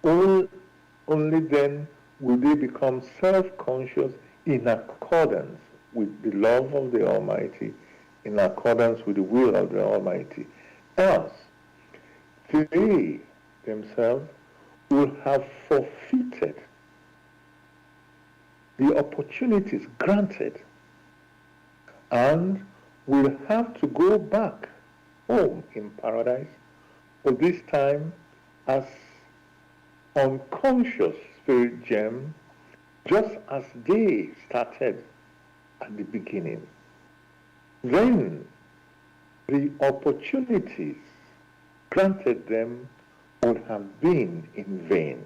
only then will they become self-conscious in accordance with the love of the Almighty, in accordance with the will of the Almighty. Else, they themselves will have forfeited the opportunities granted and will have to go back home in paradise, but this time as unconscious spirit gem, just as they started at the beginning. Then the opportunities granted them would have been in vain.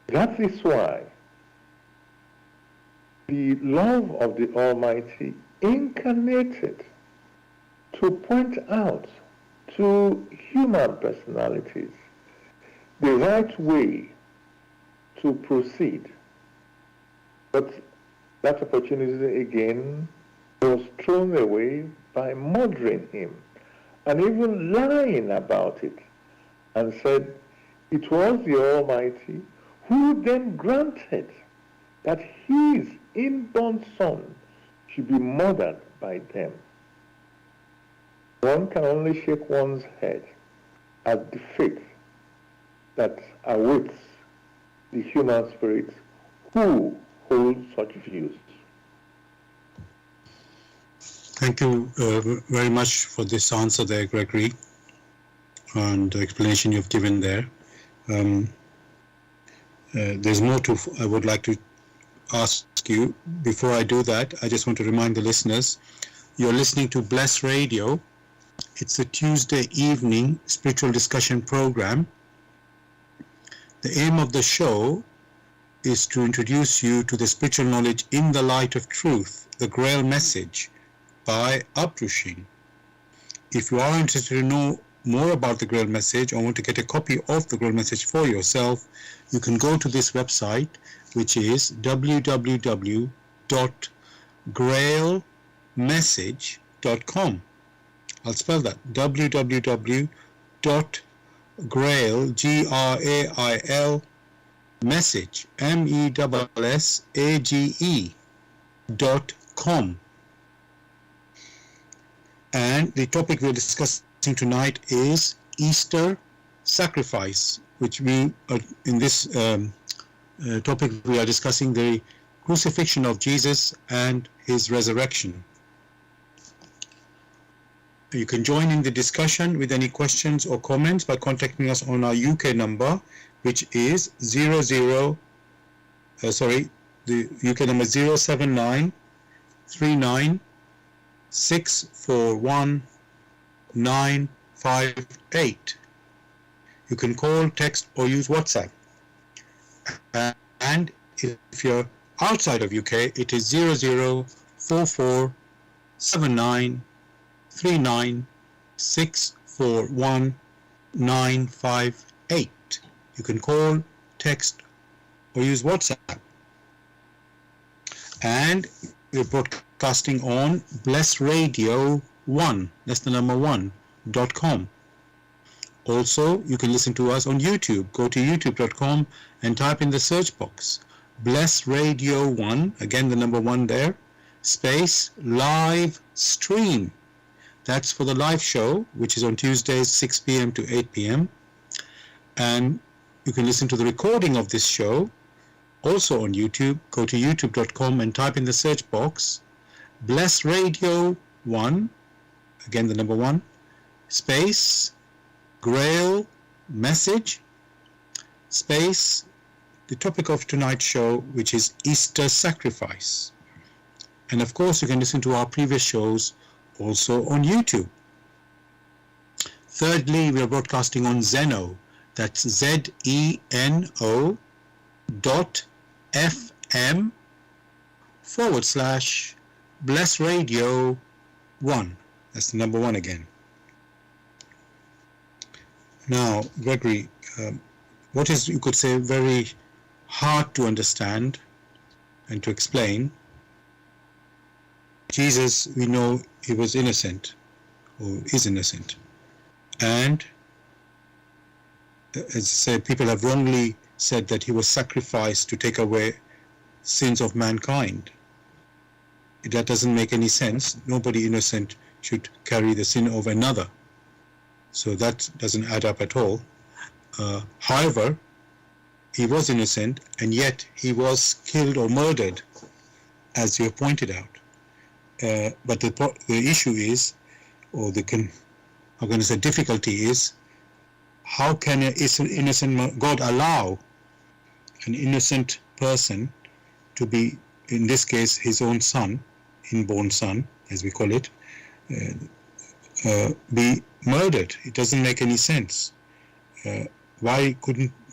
That is why the love of the Almighty incarnated to point out to human personalities the right way to proceed. But that opportunity again was thrown away by murdering him and even lying about it, and said it was the Almighty who then granted that his inborn son should be murdered by them. One can only shake one's head at the faith that awaits the human spirit who hold such views. Thank you very much for this answer there, Gregory, and the explanation you've given there. There's more I would like to ask you. Before I do that, I just want to remind the listeners, you're listening to Bless Radio. It's a Tuesday evening spiritual discussion program. The aim of the show is to introduce you to the spiritual knowledge in the light of truth, the GRAIL message, by Abdushin. If you are interested to know more about the GRAIL message or want to get a copy of the GRAIL message for yourself, you can go to this website, which is www.grailmessage.com. I'll spell that, www.grail, G-R-A-I-L, message, MESSAGE.com. And the topic we're discussing tonight is Easter sacrifice, which we in this topic we are discussing the crucifixion of Jesus and his resurrection. You can join in the discussion with any questions or comments by contacting us on our UK number, which is the UK number 079 39 641 958. You can call, text, or use WhatsApp. And if you're outside of UK, it is 0044 79 39 641 958. You can call, text, or use WhatsApp. And we're broadcasting on Bless Radio 1, that's the number 1.com. Also, you can listen to us on YouTube. Go to youtube.com and type in the search box Bless Radio 1, again the number 1 there, space live stream. That's for the live show, which is on Tuesdays 6 p.m. to 8 p.m. And you can listen to the recording of this show also on YouTube. Go to youtube.com and type in the search box Bless Radio 1, again the number 1, space GRAIL message, space the topic of tonight's show, which is Easter sacrifice. And of course, you can listen to our previous shows also on YouTube. Thirdly, we are broadcasting on Zeno, that's ZENO.FM/Bless Radio 1. That's the number 1 again. Now, Gregory, what is, you could say, very hard to understand and to explain? Jesus, we know he was innocent, or is innocent. And, as I say, people have wrongly said that he was sacrificed to take away sins of mankind. That doesn't make any sense. Nobody innocent should carry the sin of another. So that doesn't add up at all. However, he was innocent, and yet he was killed or murdered, as you have pointed out. But the issue is, or the difficulty is, how can an innocent God allow an innocent person to be, in this case, his own son, inborn son, as we call it, be murdered? It doesn't make any sense. Why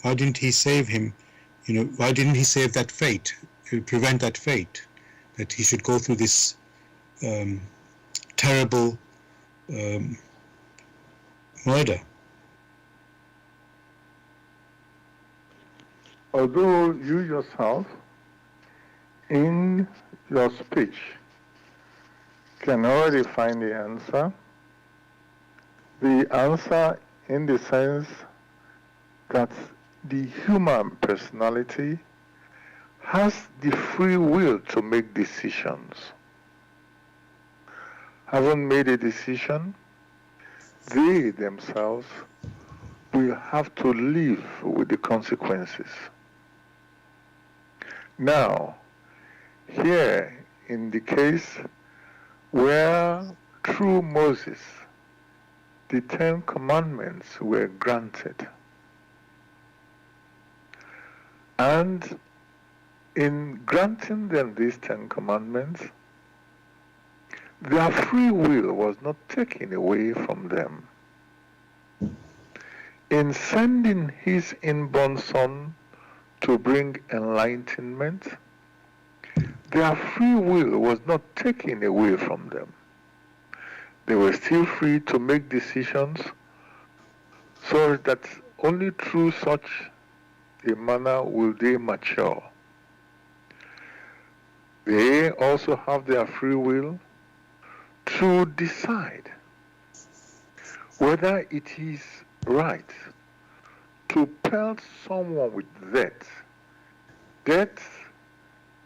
didn't he save him? Why didn't he save that fate, prevent that fate, that he should go through this terrible murder? Although you yourself, in your speech, can already find the answer, The answer in the sense that the human personality has the free will to make decisions. Having made a decision, they themselves will have to live with the consequences. Now, here in the case where through Moses the 10 Commandments were granted, and in granting them these 10 Commandments, their free will was not taken away from them. In sending his inborn Son to bring enlightenment, their free will was not taken away from them. They were still free to make decisions so that only through such a manner will they mature. They also have their free will to decide whether it is right to pelt someone with debt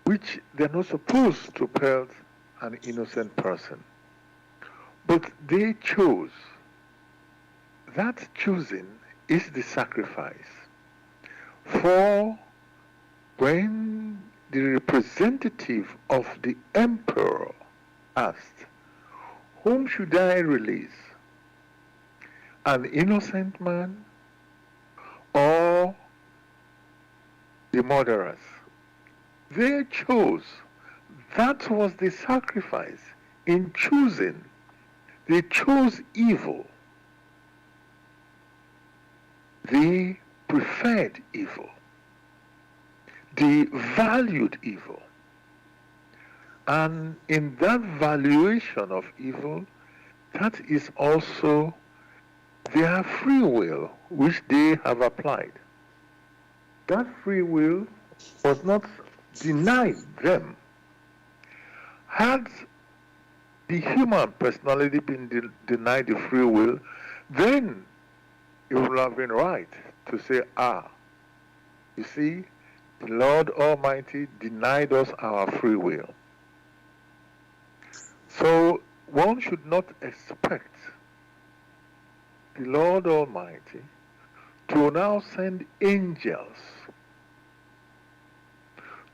which they're not supposed to pelt an innocent person. But they chose. That choosing is the sacrifice. For when the representative of the emperor asked, "Whom should I release? An innocent man or the murderers?" They chose. That was the sacrifice. In choosing, they chose evil. They preferred evil. They valued evil. And in that valuation of evil, that is also their free will which they have applied. That free will was not denied them. Had the human personality been denied the free will, then it would have been right to say, you see, the Lord Almighty denied us our free will. So one should not expect the Lord Almighty to now send angels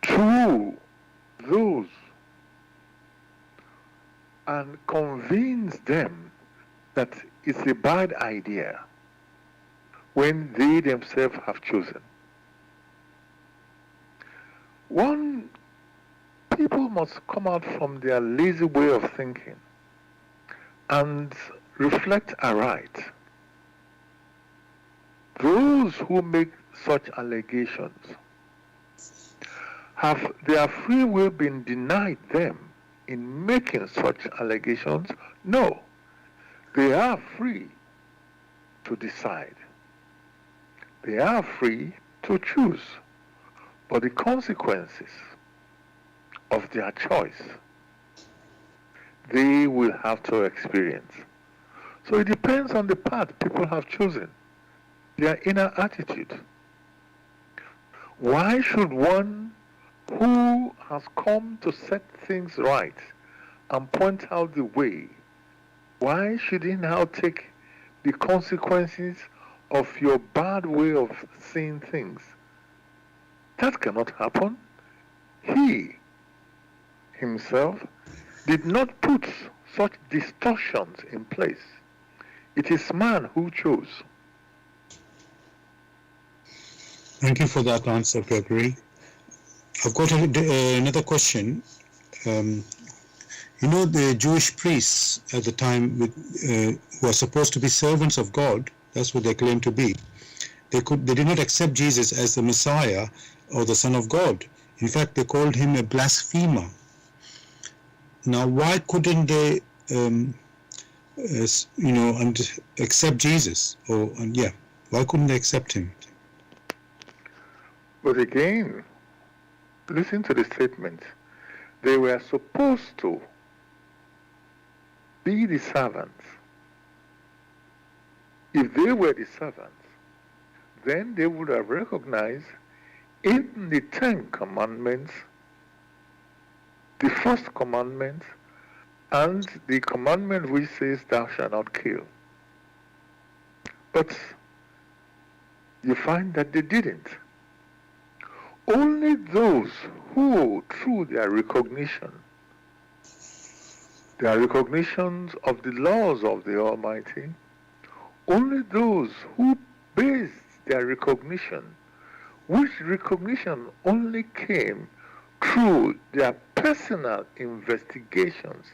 to those and convince them that it's a bad idea when they themselves have chosen. People must come out from their lazy way of thinking and reflect aright. Those who make such allegations, have their free will been denied them in making such allegations? No. They are free to decide. They are free to choose. But the consequences of their choice, they will have to experience. So it depends on the path people have chosen, their inner attitude. Why should one who has come to set things right and point out the way, why should he now take the consequences of your bad way of seeing things? That cannot happen. He himself did not put such distortions in place. It is man who chose. Thank you for that answer, Gregory. I've got another question. The Jewish priests at the time who are supposed to be servants of God, that's what they claim to be, they did not accept Jesus as the Messiah or the Son of God. In fact, they called him a blasphemer. Now, why couldn't they, accept Jesus? Why couldn't they accept him? But again, listen to the statement. They were supposed to be the servants if they were the servants, then they would have recognized in the 10 Commandments, the first commandment, and the commandment which says, thou shalt not kill. But you find that they didn't. Only those who, through their recognitions of the laws of the Almighty, only those who based their recognition, which recognition only came through their personal investigations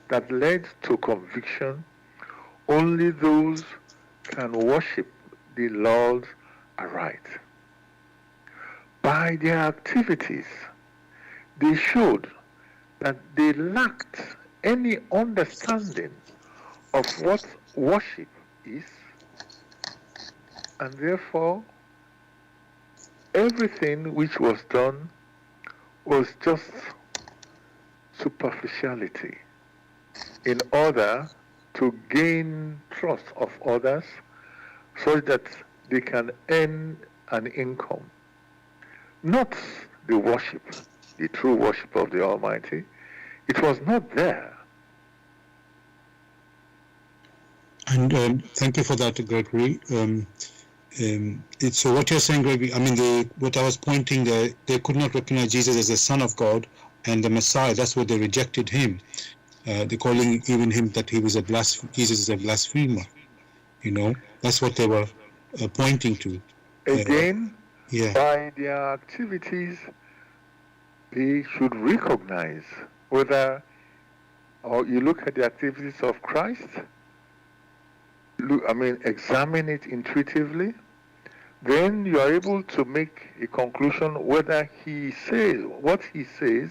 that led to conviction, only those can worship the Lord aright. By their activities, they showed that they lacked any understanding of what worship is, and therefore everything which was done was just superficiality in order to gain trust of others so that they can earn an income. Not the worship, the true worship of the Almighty. It was not there. And thank you for that, Gregory. So what you're saying, Gregory, I mean, what I was pointing there, they could not recognize Jesus as the Son of God and the Messiah. That's why they rejected him. They're calling even him that he was Jesus is a blasphemer. You know, that's what they were pointing to. Again, yeah. By their activities, they should recognize whether, or you look at the activities of Christ, examine it intuitively, then you are able to make a conclusion whether he says what he says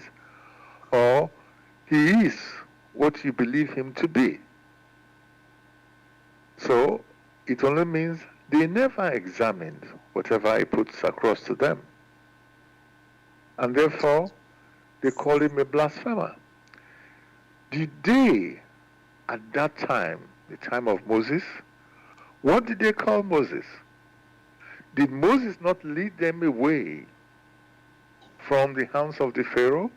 or he is what you believe him to be. So it only means they never examined whatever he puts across to them. And therefore, they call him a blasphemer. Did they, at that time, the time of Moses, what did they call Moses? Did Moses not lead them away from the hands of the Pharaoh?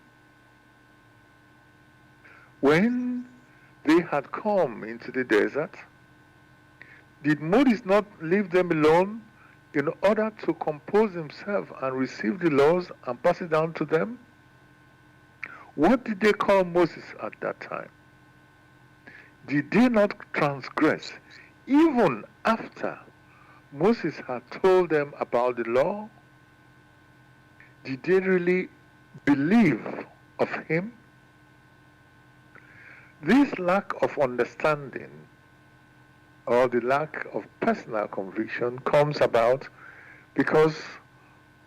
When they had come into the desert, did Moses not leave them alone in order to compose himself and receive the laws and pass it down to them? What did they call Moses at that time? Did they not transgress even after Moses had told them about the law? Did they really believe of him? This lack of understanding or the lack of personal conviction comes about because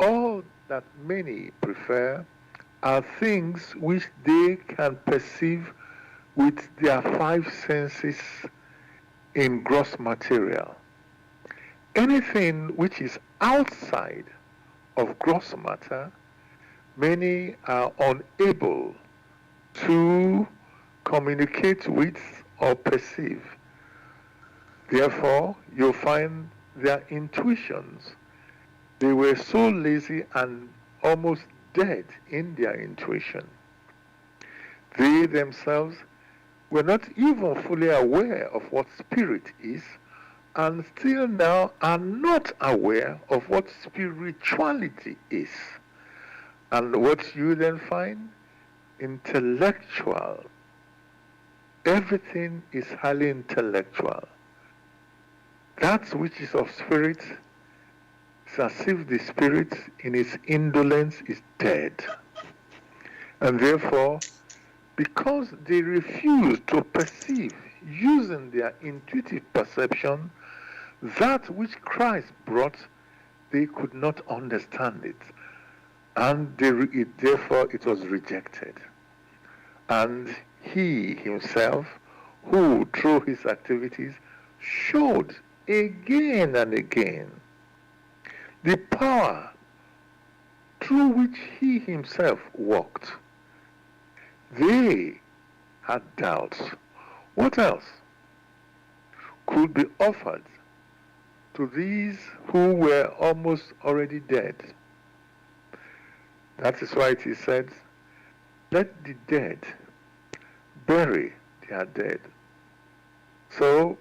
all that many prefer are things which they can perceive with their 5 senses in gross material. Anything which is outside of gross matter, many are unable to communicate with or perceive. Therefore, you'll find their intuitions, they were so lazy and almost dead in their intuition. They themselves were not even fully aware of what spirit is, and still now are not aware of what spirituality is. And what you then find? Intellectual. Everything is highly intellectual. That which is of spirit is as if the spirit in its indolence is dead. And therefore, because they refuse to perceive using their intuitive perception that which Christ brought, they could not understand it. And therefore it was rejected. And he himself, who through his activities showed again and again the power through which he himself walked, they had doubts. What else could be offered to these who were almost already dead. That is why it is said, let the dead bury their dead. So,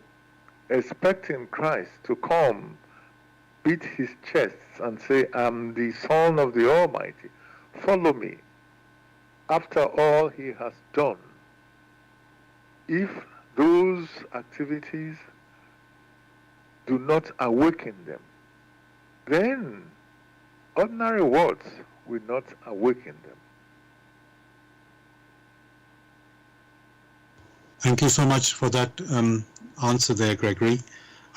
expecting Christ to come, beat his chest and say, I'm the Son of the Almighty, follow me. After all he has done, if those activities do not awaken them, then ordinary words will not awaken them. Thank you so much for that answer there, Gregory.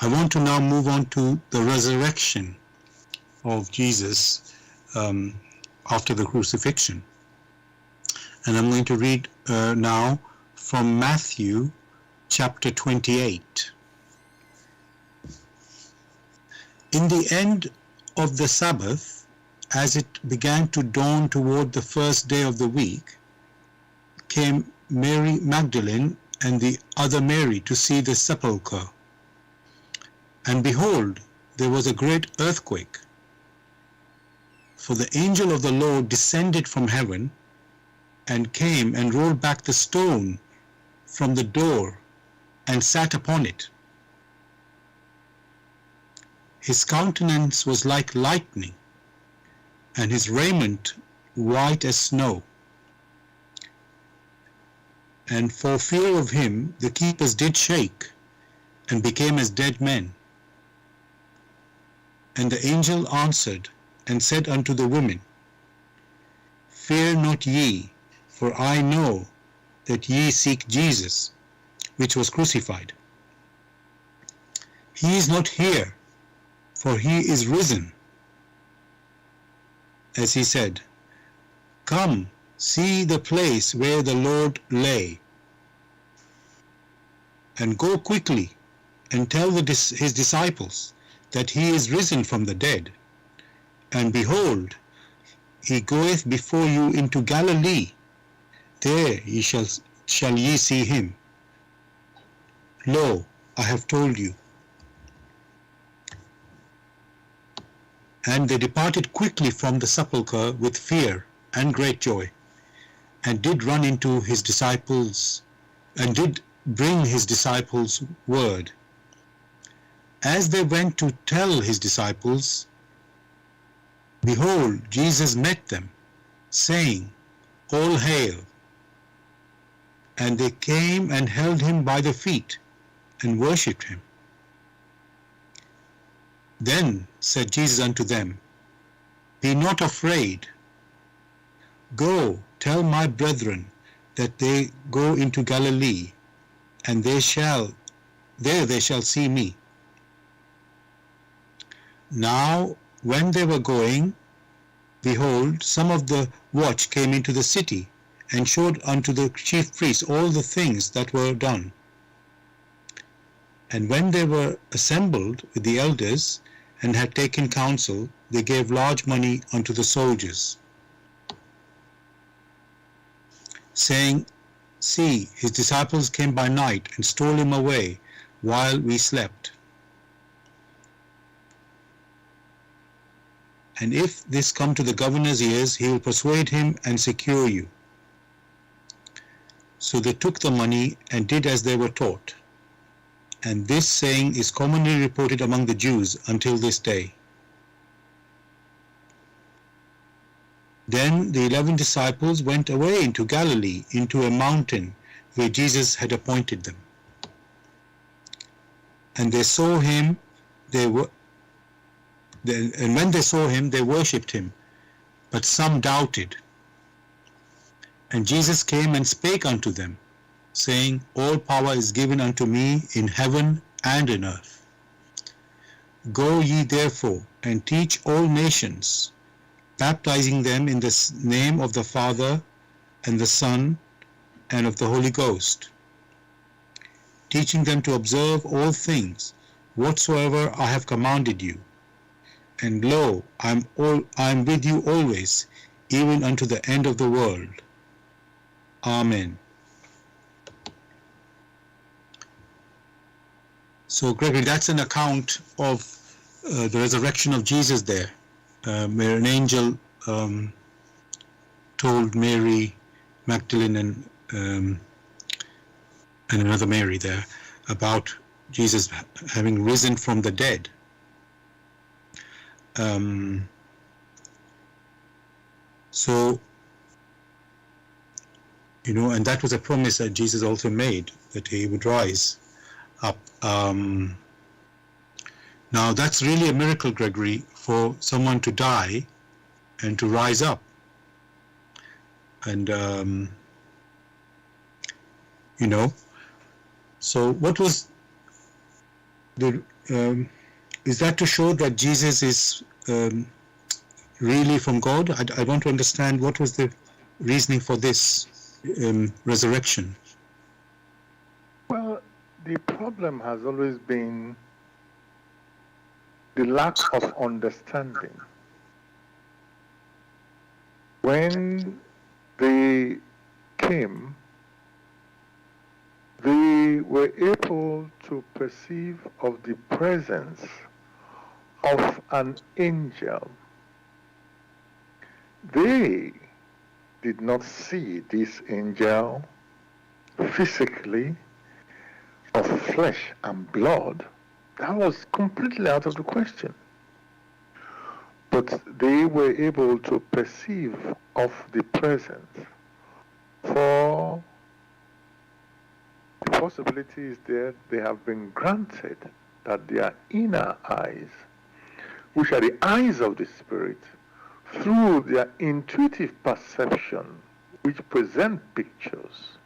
I want to now move on to the resurrection of Jesus after the crucifixion. And I'm going to read now from Matthew chapter 28. In the end of the Sabbath, as it began to dawn toward the first day of the week, came Mary Magdalene and the other Mary to see the sepulchre. And behold, there was a great earthquake. For the angel of the Lord descended from heaven and came and rolled back the stone from the door and sat upon it. His countenance was like lightning, and his raiment white as snow. And for fear of him the keepers did shake, and became as dead men. And the angel answered and said unto the women, Fear not ye, for I know that ye seek Jesus, which was crucified. He is not here, for he is risen, as he said. Come, see the place where the Lord lay, and go quickly and tell his disciples that he is risen from the dead. And behold, he goeth before you into Galilee. There ye shall ye see him. Lo, I have told you. And they departed quickly from the sepulchre with fear and great joy, and did run into his disciples, and did bring his disciples word. As they went to tell his disciples, behold, Jesus met them, saying, All hail. And they came and held him by the feet, and worshipped him. Then said Jesus unto them, Be not afraid. Go, tell my brethren that they go into Galilee, and there they shall see me. Now when they were going, behold, some of the watch came into the city, and showed unto the chief priests all the things that were done. And when they were assembled with the elders, and had taken counsel, they gave large money unto the soldiers, saying, See, his disciples came by night, and stole him away, while we slept. And if this come to the governor's ears, he will persuade him and secure you. So they took the money, and did as they were taught. And this saying is commonly reported among the Jews until this day. Then the 11 disciples went away into Galilee, into a mountain where Jesus had appointed them. And they saw him, and when they saw him, they worshipped him, but some doubted. And Jesus came and spake unto them, saying, All power is given unto me in heaven and in earth. Go ye therefore, and teach all nations, baptizing them in the name of the Father, and the Son, and of the Holy Ghost, teaching them to observe all things, whatsoever I have commanded you. And lo, I am with you always, even unto the end of the world. Amen. So, Gregory, that's an account of the resurrection of Jesus there, where an angel told Mary Magdalene and another Mary there about Jesus having risen from the dead. So, and that was a promise that Jesus also made, that he would rise up. Now that's really a miracle, Gregory, for someone to die and to rise up. And so what was the is that to show that Jesus is really from God? I want to understand what was the reasoning for this resurrection. Well, the problem has always been the lack of understanding. When they came, they were able to perceive of the presence of an angel. They did not see this angel physically, of flesh and blood. That was completely out of the question. But they were able to perceive of the presence, for the possibility is there they have been granted that their inner eyes, which are the eyes of the Spirit, through their intuitive perception, which present pictures,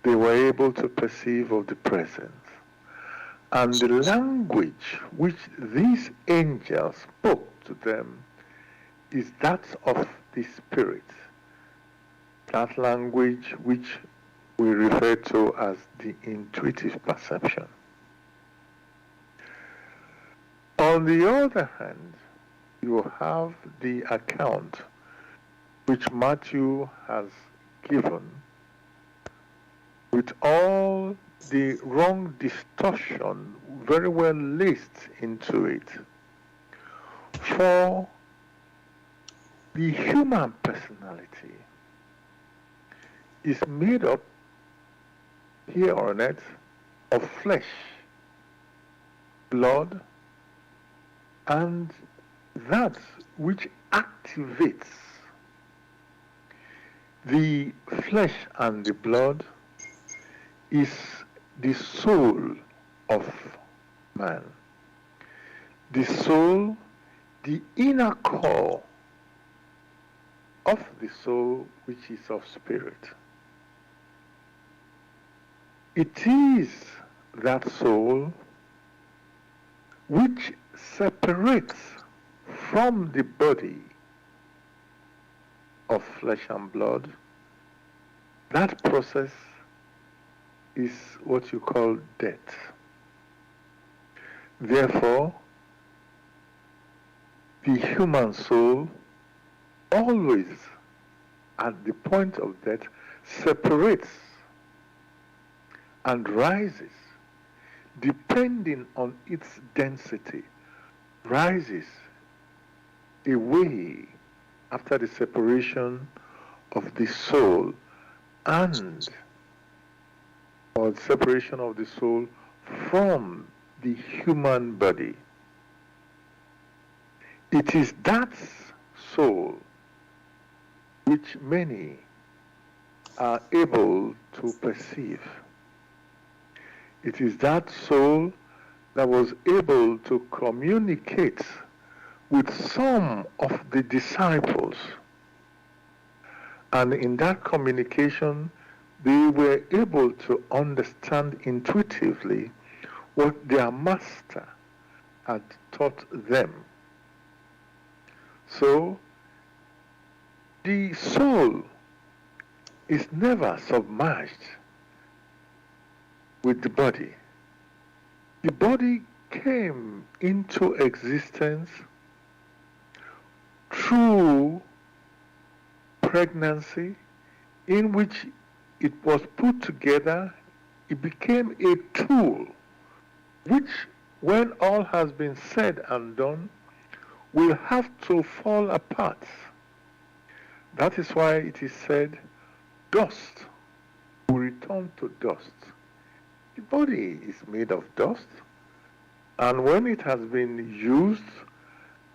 they were able to perceive of the presence. And the language which these angels spoke to them is that of the Spirit. That language which we refer to as the intuitive perception. On the other hand, you have the account which Matthew has given with all the wrong distortion very well laced into it. For the human personality is made up here on earth of flesh, blood, and that which activates the flesh and the blood is the soul of man. The soul, the inner core of the soul, which is of spirit. It is that soul which separates from the body of flesh and blood. That process is what you call death. Therefore, the human soul always at the point of death separates and rises depending on its density, rises away after the separation of the soul and or the separation of the soul from the human body. It is that soul which many are able to perceive. It is that soul that was able to communicate with some of the disciples. And in that communication, they were able to understand intuitively what their master had taught them. So, the soul is never submerged with the body. The body came into existence through pregnancy, in which it was put together. It became a tool which when all has been said and done, will have to fall apart. That is why it is said, dust will return to dust. The body is made of dust, and when it has been used,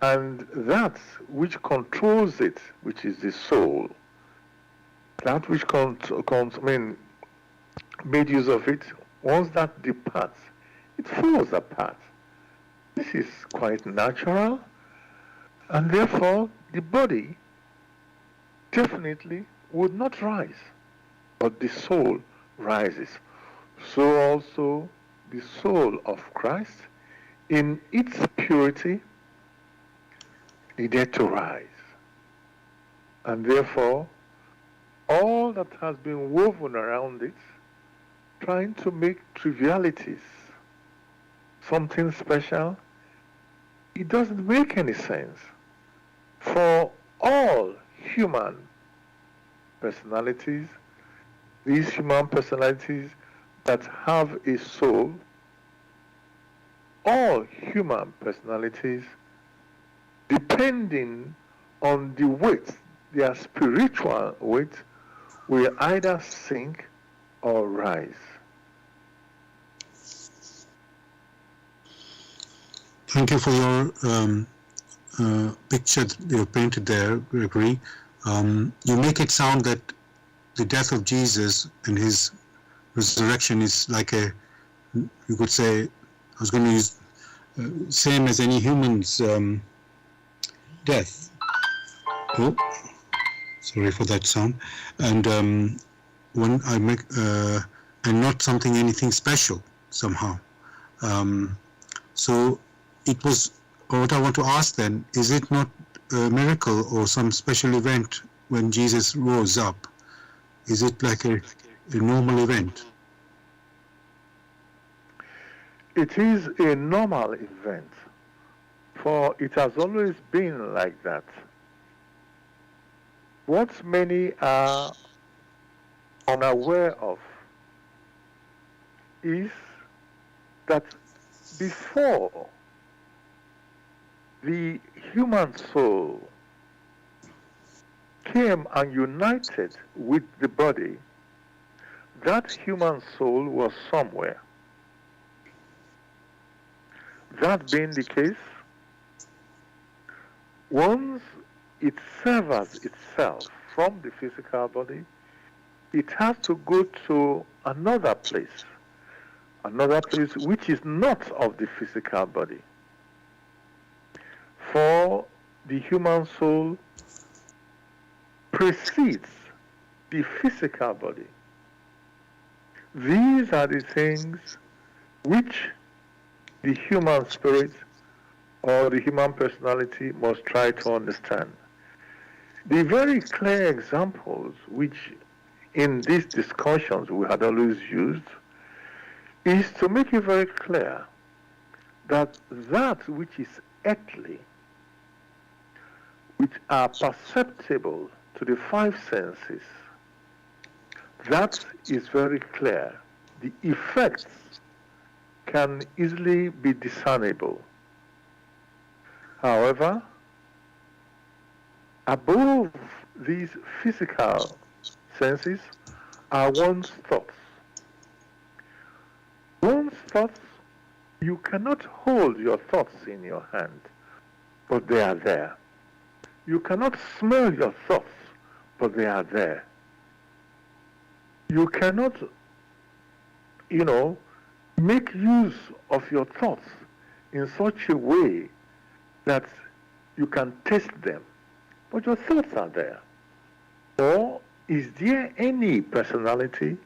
and that which controls it, which is the soul, that which made use of it, once that departs, it falls apart. This is quite natural, and therefore the body definitely would not rise, but the soul rises. So also the soul of Christ, in its purity, needed to rise. And therefore, all that has been woven around it, trying to make trivialities something special, it doesn't make any sense. For all human personalities, these human personalities that have a soul, all human personalities, depending on the weight, their spiritual weight, will either sink or rise. Thank you for your picture you painted there, Gregory. You make it sound that the death of Jesus and his resurrection is like a, you could say, I was going to use, same as any human's death. Oh, sorry for that sound. And when I make, and not anything special somehow. So it was, what I want to ask then, is it not a miracle or some special event when Jesus rose up? Is it like a normal event? It is a normal event, for it has always been like that. What many are unaware of is that before the human soul came and united with the body, that human soul was somewhere. That being the case, once it severs itself from the physical body, it has to go to another place which is not of the physical body. For the human soul precedes the physical body. These are the things which the human spirit or the human personality must try to understand. The very clear examples which in these discussions we had always used is to make it very clear that that which is earthly, which are perceptible to the five senses, that is very clear. The effects can easily be discernible. However, above these physical senses are one's thoughts. One's thoughts, you cannot hold your thoughts in your hand, but they are there. You cannot smell your thoughts, but they are there. You cannot, make use of your thoughts in such a way that you can taste them, but your thoughts are there. Or is there any personality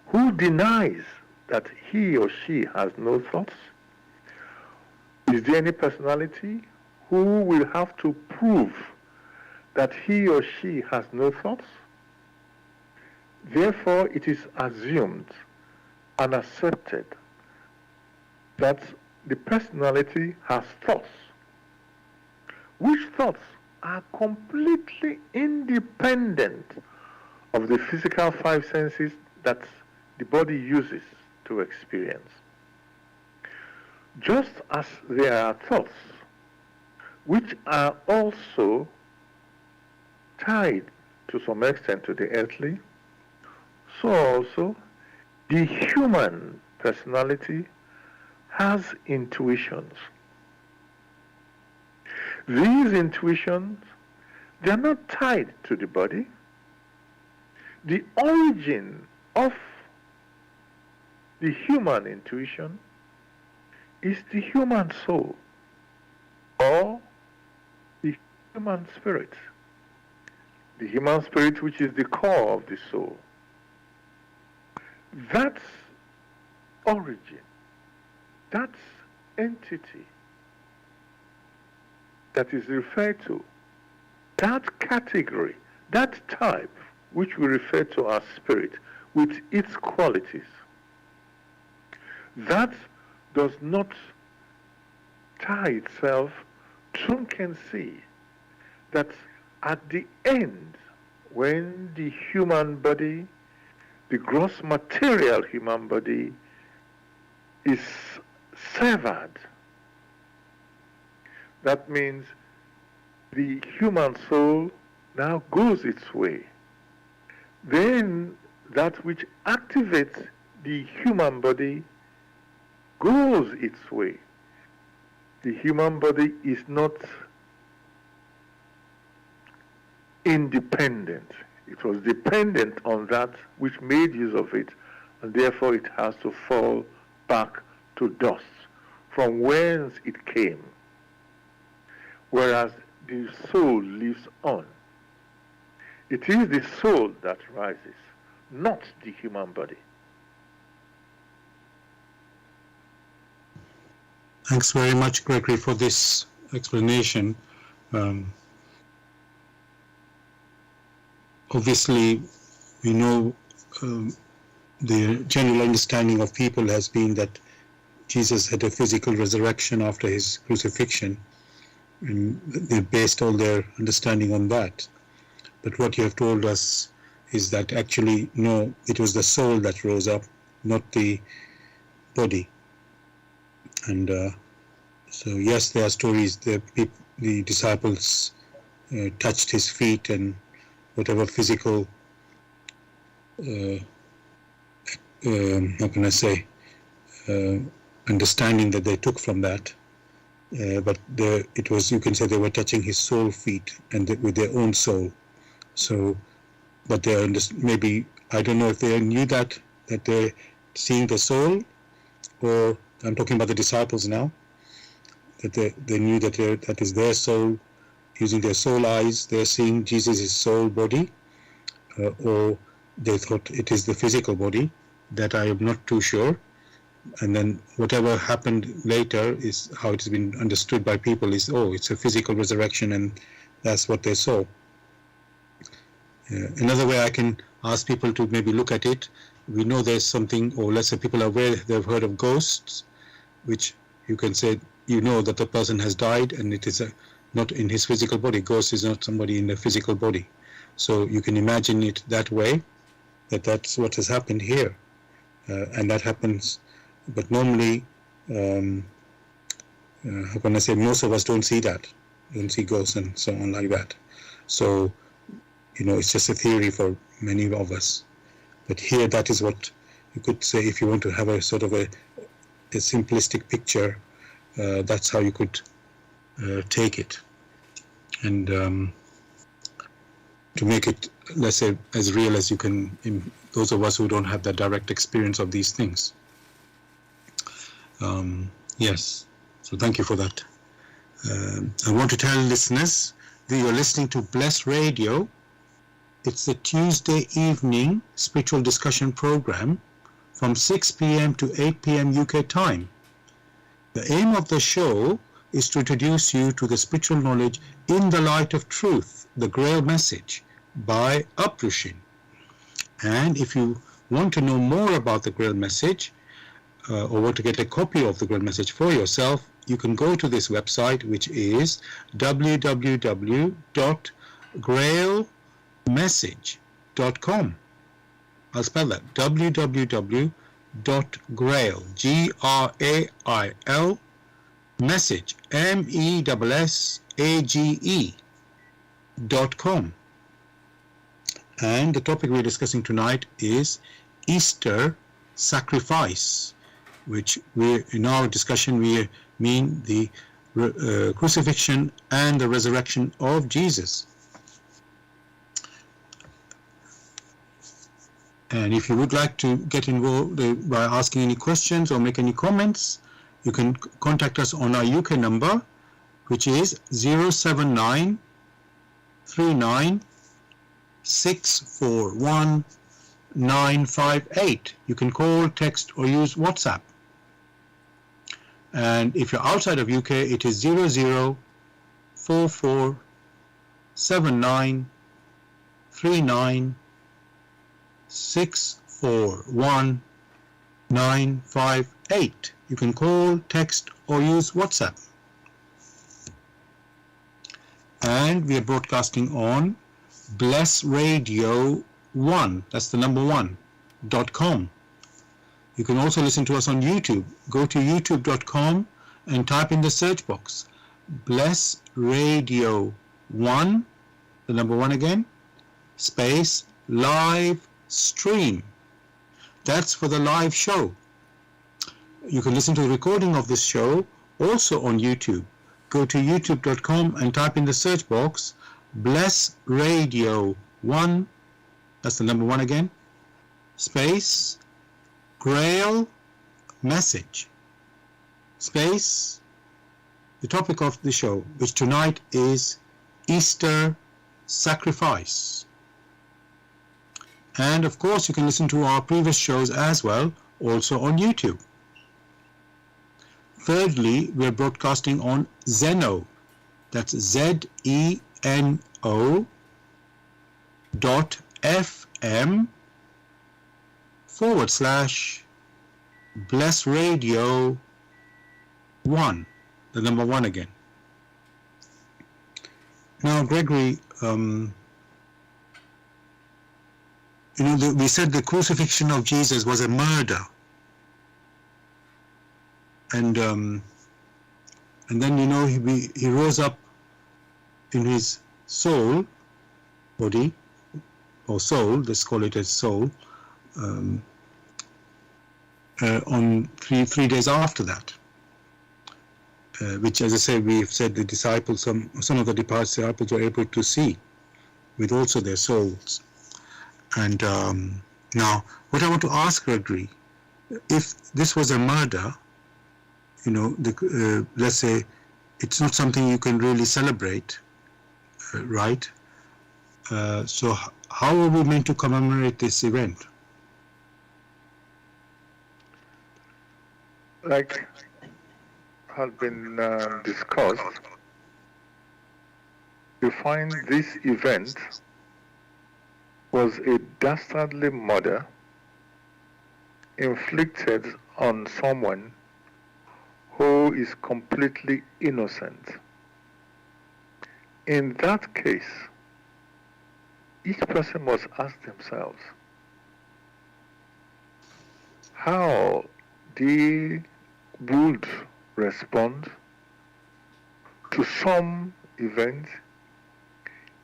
who denies that he or she has no thoughts? Is there any personality who will have to prove that he or she has no thoughts? Therefore, it is assumed and accepted that the personality has thoughts, which thoughts are completely independent of the physical five senses that the body uses to experience. Just as there are thoughts which are also tied to some extent to the earthly, so also the human personality has intuitions. These intuitions, they are not tied to the body. The origin of the human intuition is the human soul or the human spirit. The human spirit, which is the core of the soul. That origin, that entity that is referred to, that category, that type, which we refer to as spirit, with its qualities, that does not tie itself. One can see that at the end, when the human body, the gross material human body, is severed, that means the human soul now goes its way. Then that which activates the human body goes its way. The human body is not independent. It was dependent on that which made use of it, and therefore it has to fall back to dust from whence it came. Whereas the soul lives on. It is the soul that rises, not the human body. Thanks very much, Gregory, for this explanation. Obviously, we know the general understanding of people has been that Jesus had a physical resurrection after his crucifixion, and they based all their understanding on that. But what you have told us is that actually, no, it was the soul that rose up, not the body. And so, yes, there are stories. The disciples touched his feet, and whatever physical, how can I say, understanding that they took from that. But it was, you can say, they were touching his soul feet and with their own soul. So, but they maybe, I don't know if they knew that they're seeing the soul, or I'm talking about the disciples now, that they knew that that is their soul, using their soul eyes, they're seeing Jesus' soul body, or they thought it is the physical body. That I am not too sure. And then whatever happened later is how it has been understood by people is, oh, it's a physical resurrection, and that's what they saw. Another way I can ask people to maybe look at it, we know there's something, or let's say people are aware, they've heard of ghosts, which you can say, you know that the person has died and it is not in his physical body. Ghost is not somebody in a physical body. So you can imagine it that way, that's what has happened here. And that happens, but normally, how can I say, most of us don't see that, don't see ghosts and so on like that. So, you know, it's just a theory for many of us. But here, that is what you could say, if you want to have a sort of a simplistic picture, that's how you could take it. And to make it, let's say, as real as you can, in those of us who don't have that direct experience of these things. Yes, so thank you for that. I want to tell listeners that you're listening to Blessed Radio. It's the Tuesday evening spiritual discussion program from 6 p.m. to 8 p.m. UK time. The aim of the show is to introduce you to the spiritual knowledge in the light of truth, the GRAIL message, by Uprushin. And if you want to know more about the GRAIL message, or want to get a copy of the GRAIL message for yourself, you can go to this website, which is www.grailmessage.com. I'll spell that, www.grailmessage.com. GRAIL, GRAIL, message, MESSAGE.com. And the topic we're discussing tonight is Easter sacrifice, which in our discussion we mean the crucifixion and the resurrection of Jesus. And if you would like to get involved by asking any questions or make any comments, you can contact us on our UK number, which is 079 39 641 958. You can call, text, or use WhatsApp. And if you're outside of UK, it is 0044 79 39 641 958. You can call, text, or use WhatsApp. And we are broadcasting on Bless Radio 1, that's the number 1.com. You can also listen to us on YouTube. Go to youtube.com and type in the search box Bless Radio 1, the number 1 again, space live stream. That's for the live show. You can listen to the recording of this show also on YouTube. Go to youtube.com and type in the search box Bless Radio 1, that's the number 1 again, space GRAIL message, space the topic of the show, which tonight is Easter sacrifice. And of course you can listen to our previous shows as well, also on YouTube. Thirdly, we're broadcasting on Zeno, that's ZENO.FM/Bless Radio 1, the number 1 again. Now, Gregory, we said the crucifixion of Jesus was a murder, and then he rose up in his soul, body, or soul, let's call it as soul, on three days after that, which, as I say, we've said the disciples, some of the disciples were able to see with also their souls. And now, what I want to ask Gregory, if this was a murder, let's say it's not something you can really celebrate, right? So how are we meant to commemorate this event? Like has been discussed, you find this event was a dastardly murder inflicted on someone who is completely innocent. In that case, each person must ask themselves how they would respond to some event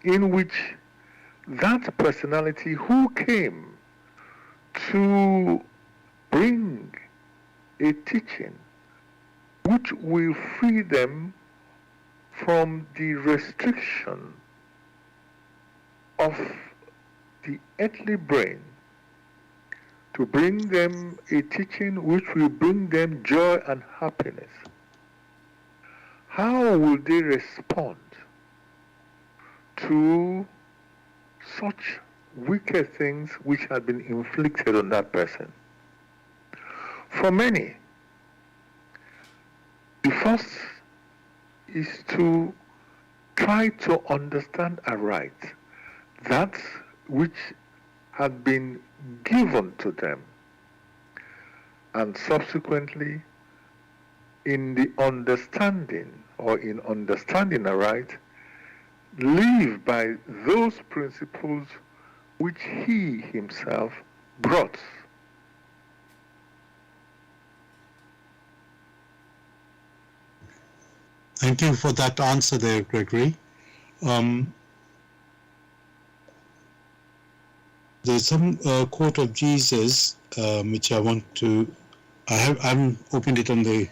in which that personality who came to bring a teaching which will free them from the restriction of the earthly brain, to bring them a teaching which will bring them joy and happiness. How will they respond to such wicked things which have been inflicted on that person? For many, the first is to try to understand aright that which had been given to them, and subsequently in the understanding, or in understanding aright, live by those principles which he himself brought. Thank you for that answer there, Gregory. There's some quote of Jesus which I want to. I haven't opened it in the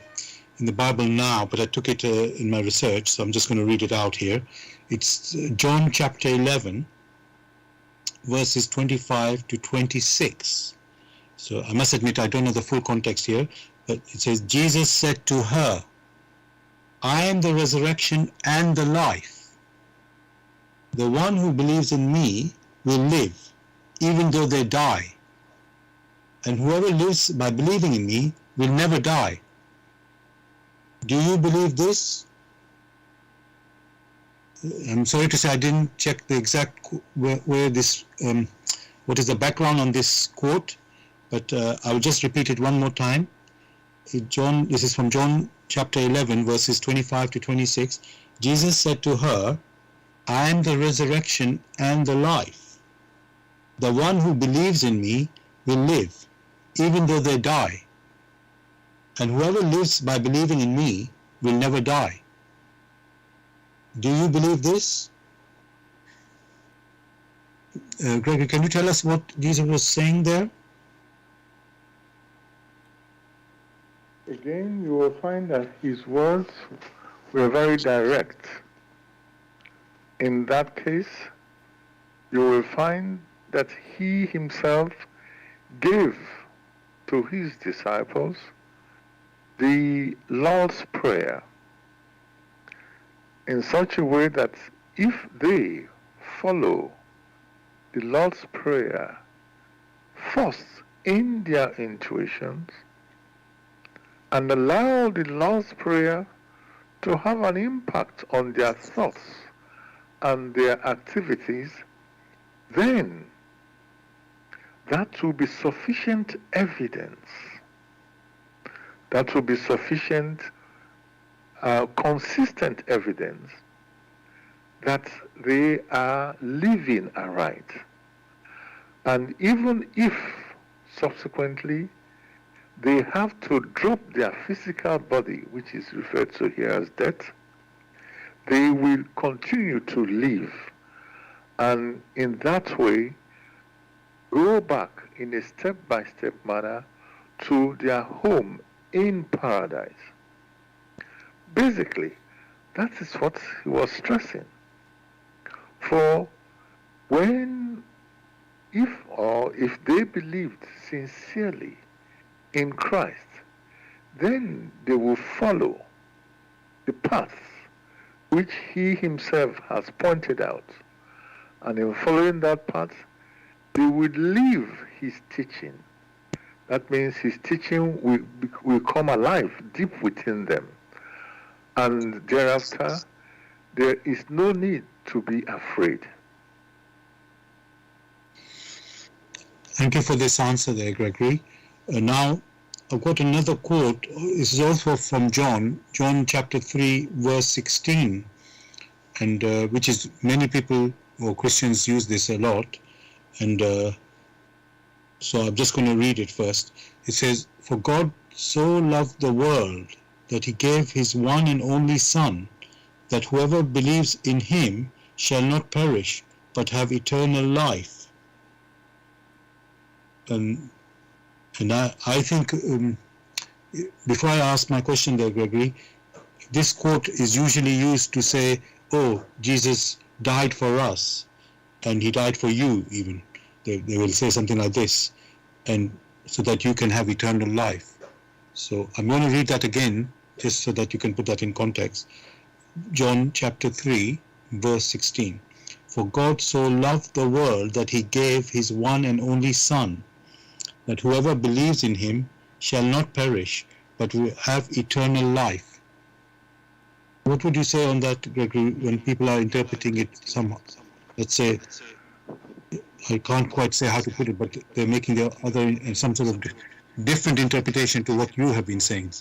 Bible now, but I took it in my research, so I'm just going to read it out here. It's John chapter 11, verses 25 to 26. So I must admit I don't know the full context here, but it says, Jesus said to her, I am the resurrection and the life. The one who believes in me will live, even though they die. And whoever lives by believing in me will never die. Do you believe this? I'm sorry to say I didn't check the exact where this, what is the background on this quote, but I'll just repeat it one more time. This is from John chapter 11, verses 25 to 26. Jesus said to her, I am the resurrection and the life. The one who believes in me will live, even though they die. And whoever lives by believing in me will never die. Do you believe this? Gregory, can you tell us what Jesus was saying there? Again, you will find that his words were very direct. In that case, you will find that he himself gave to his disciples the Lord's Prayer in such a way that if they follow the Lord's Prayer first in their intuitions and allow the Lord's Prayer to have an impact on their thoughts and their activities, then that will be sufficient evidence. That will be sufficient, consistent evidence that they are living aright. And even if subsequently they have to drop their physical body, which is referred to here as death, they will continue to live, and in that way go back in a step-by-step manner to their home in paradise. Basically, that is what he was stressing. For if they believed sincerely in Christ, then they will follow the path which he himself has pointed out. And in following that path, they would live his teaching. That means his teaching will come alive deep within them. And thereafter, there is no need to be afraid. Thank you for this answer there, Gregory. Now, I've got another quote. This is also from John chapter 3, verse 16, and which is many people or Christians use this a lot. And so I'm just going to read it first. It says, For God so loved the world that he gave his one and only Son, that whoever believes in him shall not perish, but have eternal life. And I think, before I ask my question there, Gregory, this quote is usually used to say, oh, Jesus died for us, and he died for you even. They will say something like this, and so that you can have eternal life. So I'm going to read that again, just so that you can put that in context. John chapter 3, verse 16. For God so loved the world that he gave his one and only Son, that whoever believes in him shall not perish, but will have eternal life. What would you say on that, Gregory, when people are interpreting it somehow? Let's say, I can't quite say how to put it, but they're making some sort of different interpretation to what you have been saying.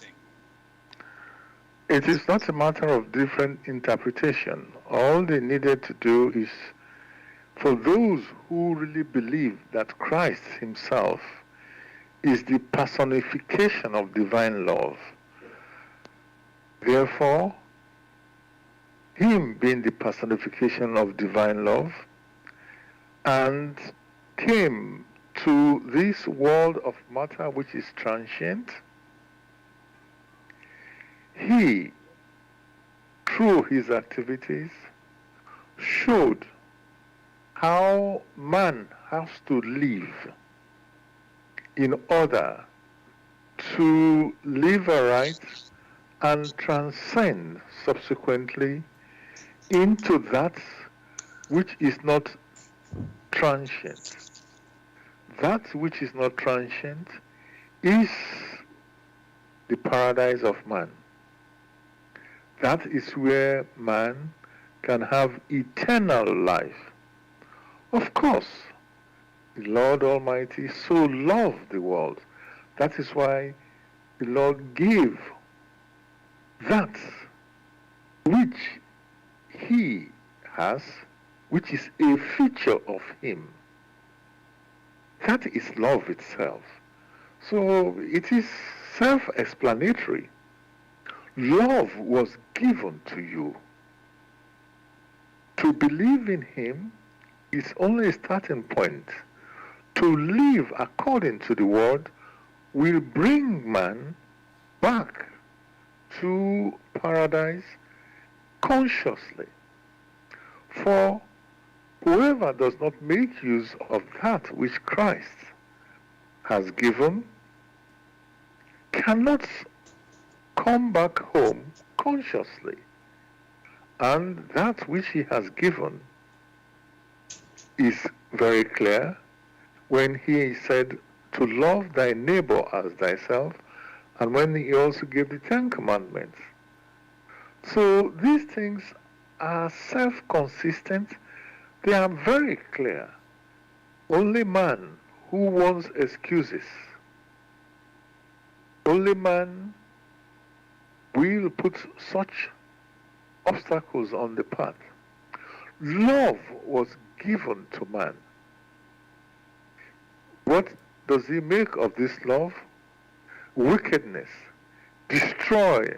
It is not a matter of different interpretation. All they needed to do is, for those who really believe that Christ himself is the personification of divine love, therefore, him being the personification of divine love, and came to this world of matter which is transient. He, through his activities, showed how man has to live in order to live aright and transcend subsequently into that which is not transient. That which is not transient is the paradise of man. That is where man can have eternal life. Of course, the Lord Almighty so loved the world. That is why the Lord gave that which he has, which is a feature of him. That is love itself. So it is self-explanatory. Love was given to you. To believe in him is only a starting point. To live according to the word will bring man back to paradise consciously. For whoever does not make use of that which Christ has given cannot come back home consciously. And that which he has given is very clear when he said to love thy neighbor as thyself, and when he also gave the Ten Commandments. So these things are self-consistent. They are very clear. Only man who wants excuses, only man will put such obstacles on the path. Love was given to man. What does he make of this love? Wickedness. Destroy,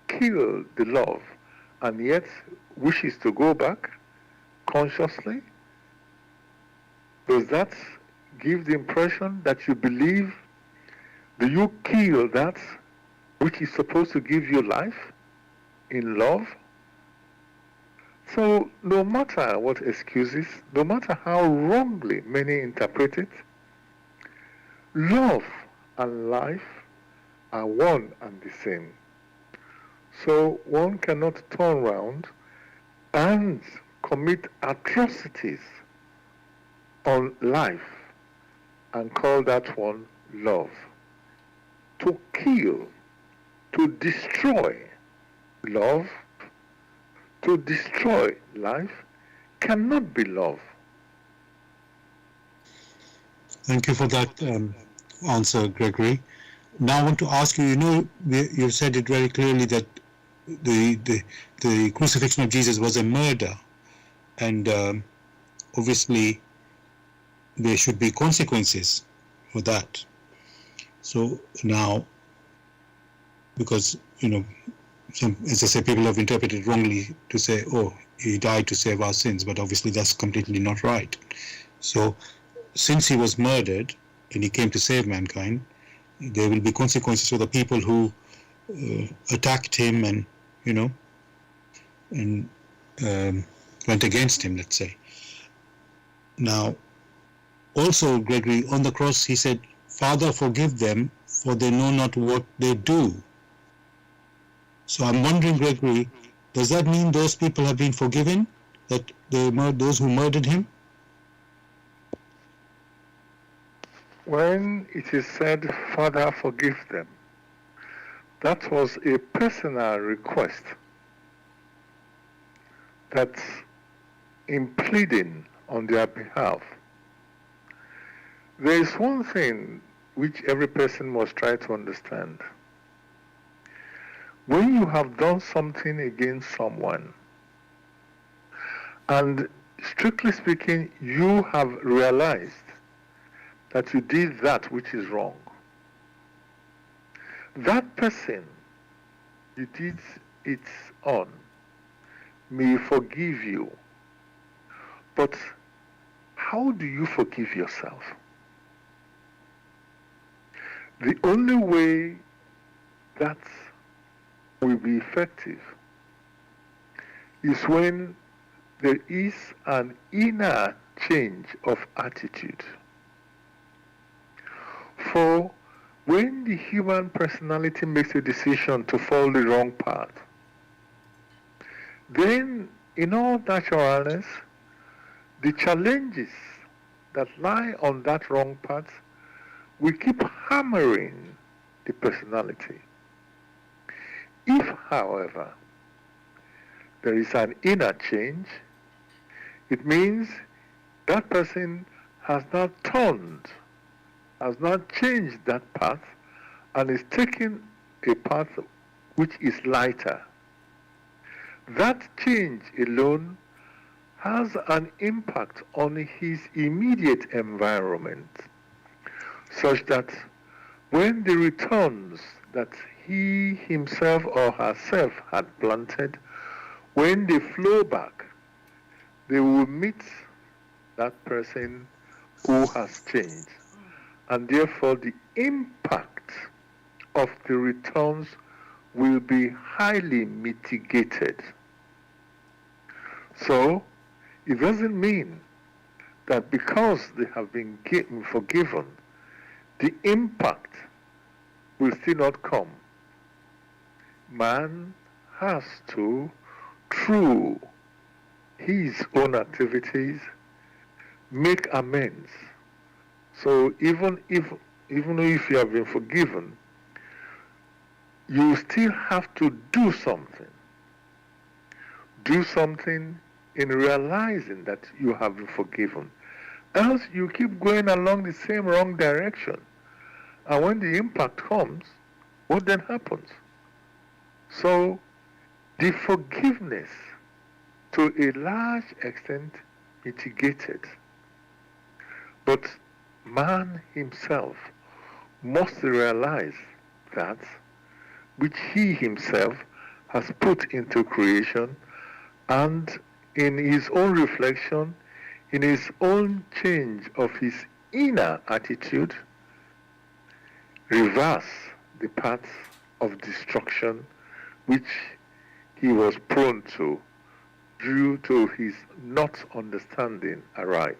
kill the love, and yet wishes to go back consciously? Does that give the impression that you believe? Do you kill that which is supposed to give you life in love? So no matter what excuses, no matter how wrongly many interpret it, love and life are one and the same. So one cannot turn around and commit atrocities on life and call that one love. To kill, to destroy love, to destroy life cannot be love. Thank you for that answer, Gregory. Now I want to ask you, you've said it very clearly that the crucifixion of Jesus was a murder, and obviously there should be consequences for that. So now, because, as I say, people have interpreted wrongly to say, oh, he died to save our sins, but obviously that's completely not right. So since he was murdered and he came to save mankind, there will be consequences for the people who attacked him and, went against him, let's say. Now, also, Gregory, on the cross, he said, Father, forgive them, for they know not what they do. So I'm wondering, Gregory, does that mean those people have been forgiven, that those who murdered him? When it is said, Father, forgive them, that was a personal request that's in pleading on their behalf. There is one thing which every person must try to understand. When you have done something against someone, and strictly speaking, you have realized that you did that which is wrong, that person you did it on may forgive you. But how do you forgive yourself? The only way that will be effective is when there is an inner change of attitude. For when the human personality makes a decision to follow the wrong path, then in all naturalness, the challenges that lie on that wrong path will keep hammering the personality. If, however, there is an inner change, it means that person has not turned, has not changed that path, and is taking a path which is lighter. That change alone has an impact on his immediate environment, such that when the returns that he himself or herself had planted, when they flow back, they will meet that person who has changed. And therefore the impact of the returns will be highly mitigated. So it doesn't mean that because they have been forgiven, the impact will still not come. Man has to, through his own activities, make amends. So even if you have been forgiven, you still have to do something. Do something in realizing that you have been forgiven. Else you keep going along the same wrong direction. And when the impact comes, what then happens? So the forgiveness to a large extent mitigated. But man himself must realize that which he himself has put into creation, and in his own reflection, in his own change of his inner attitude, reverse the path of destruction which he was prone to due to his not understanding aright.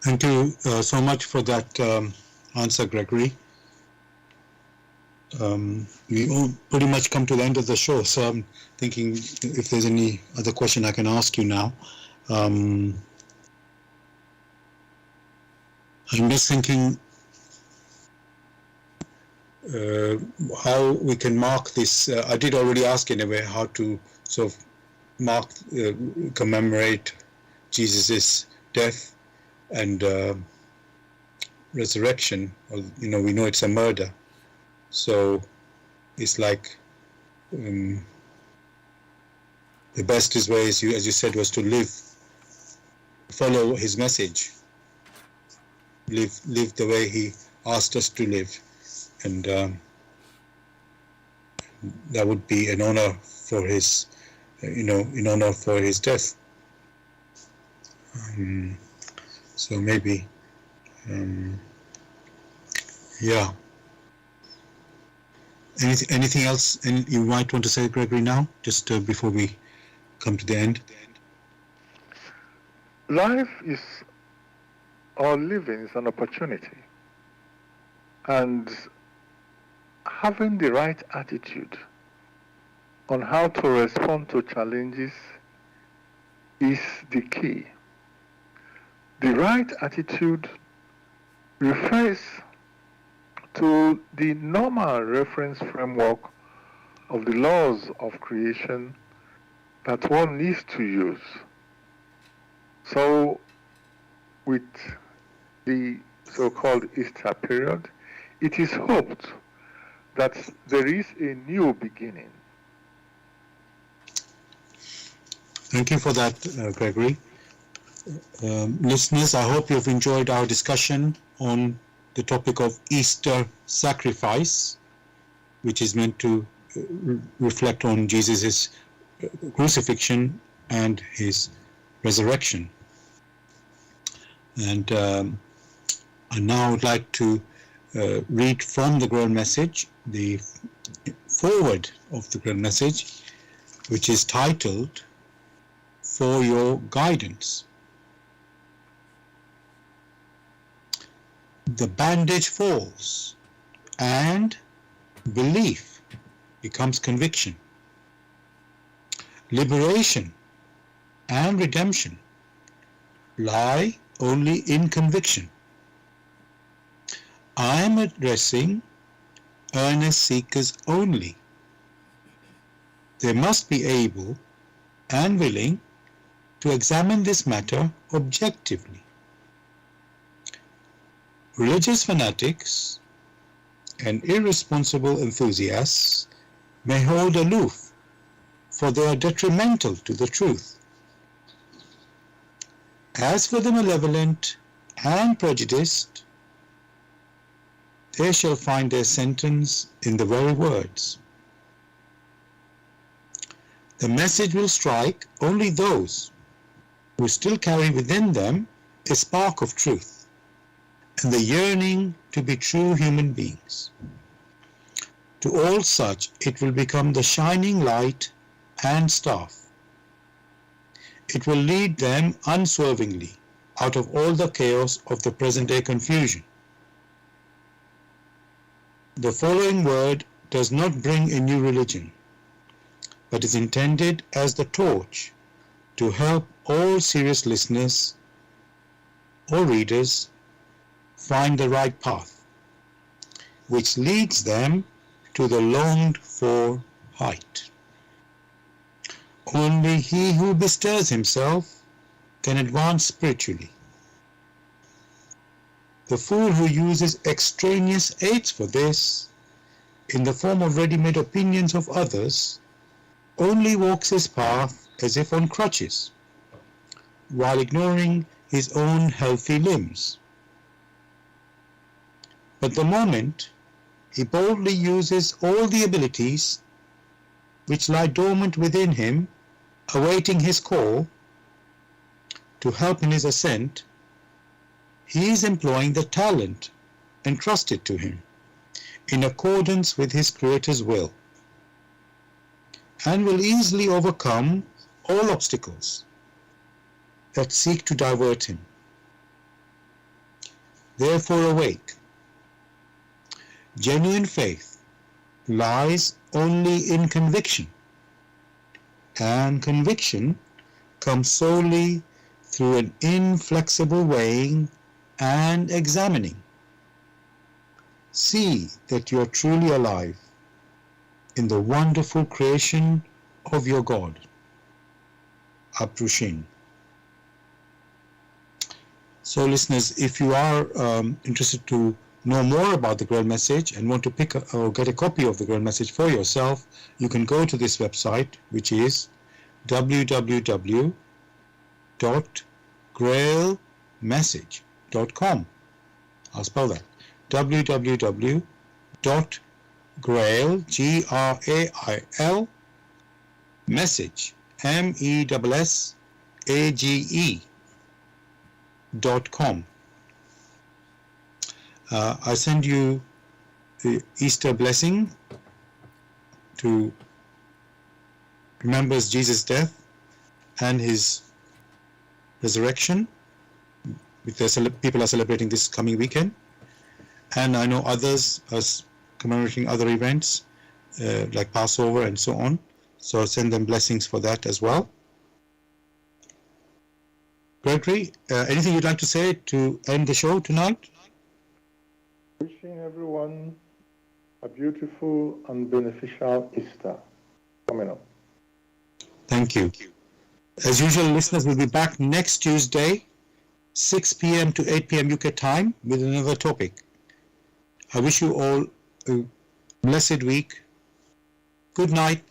Thank you so much for that answer, Gregory. We all pretty much come to the end of the show, so I'm thinking if there's any other question I can ask you now. I'm just thinking how we can mark this. I did already ask anyway how to sort of mark, commemorate Jesus' death and resurrection. We know it's a murder, so it's like the best way, as you said, was to follow his message, live the way he asked us to live, and that would be an honor for his, in honor for his death. So maybe, yeah. Anything else you might want to say, Gregory, now, just before we come to the end? Life is, or living is an opportunity. And having the right attitude on how to respond to challenges is the key. The right attitude refers to the normal reference framework of the laws of creation that one needs to use. So with the so-called Easter period, it is hoped that there is a new beginning. Thank you for that, Gregory. Listeners, I hope you've enjoyed our discussion on the topic of Easter sacrifice, which is meant to reflect on Jesus' crucifixion and his resurrection. And I now would like to read from the GRAIL message, the foreword of the GRAIL message, which is titled, For Your Guidance. The bandage falls and belief becomes conviction. Liberation and redemption lie only in conviction. I am addressing earnest seekers only. They must be able and willing to examine this matter objectively. Religious fanatics and irresponsible enthusiasts may hold aloof, for they are detrimental to the truth. As for the malevolent and prejudiced, they shall find their sentence in the very words. The message will strike only those who still carry within them a spark of truth and the yearning to be true human beings. To all such it will become the shining light and staff. It will lead them unswervingly out of all the chaos of the present-day confusion. The following word does not bring a new religion, but is intended as the torch to help all serious listeners or readers find the right path, which leads them to the longed-for height. Only he who bestirs himself can advance spiritually. The fool who uses extraneous aids for this, in the form of ready-made opinions of others, only walks his path as if on crutches, while ignoring his own healthy limbs. But the moment he boldly uses all the abilities which lie dormant within him, awaiting his call to help in his ascent, he is employing the talent entrusted to him in accordance with his Creator's will, and will easily overcome all obstacles that seek to divert him. Therefore awake. Genuine faith lies only in conviction, and conviction comes solely through an inflexible weighing and examining. See that you are truly alive in the wonderful creation of your God. Aprushin. So listeners, if you are interested to know more about the GRAIL message and want to pick or get a copy of the GRAIL message for yourself, you can go to this website, which is www.grailmessage.com. I'll spell that. www.grail, G-R-A-I-L, message, MESSAGE.com. I send you the Easter blessing to remembers Jesus' death and his resurrection, which people are celebrating this coming weekend. And I know others are commemorating other events like Passover and so on. So I'll send them blessings for that as well. Gregory, anything you'd like to say to end the show tonight? Wishing everyone a beautiful and beneficial Easter coming up. Thank you. As usual, listeners, will be back next Tuesday, 6 p.m. to 8 p.m. UK time with another topic. I wish you all a blessed week. Good night.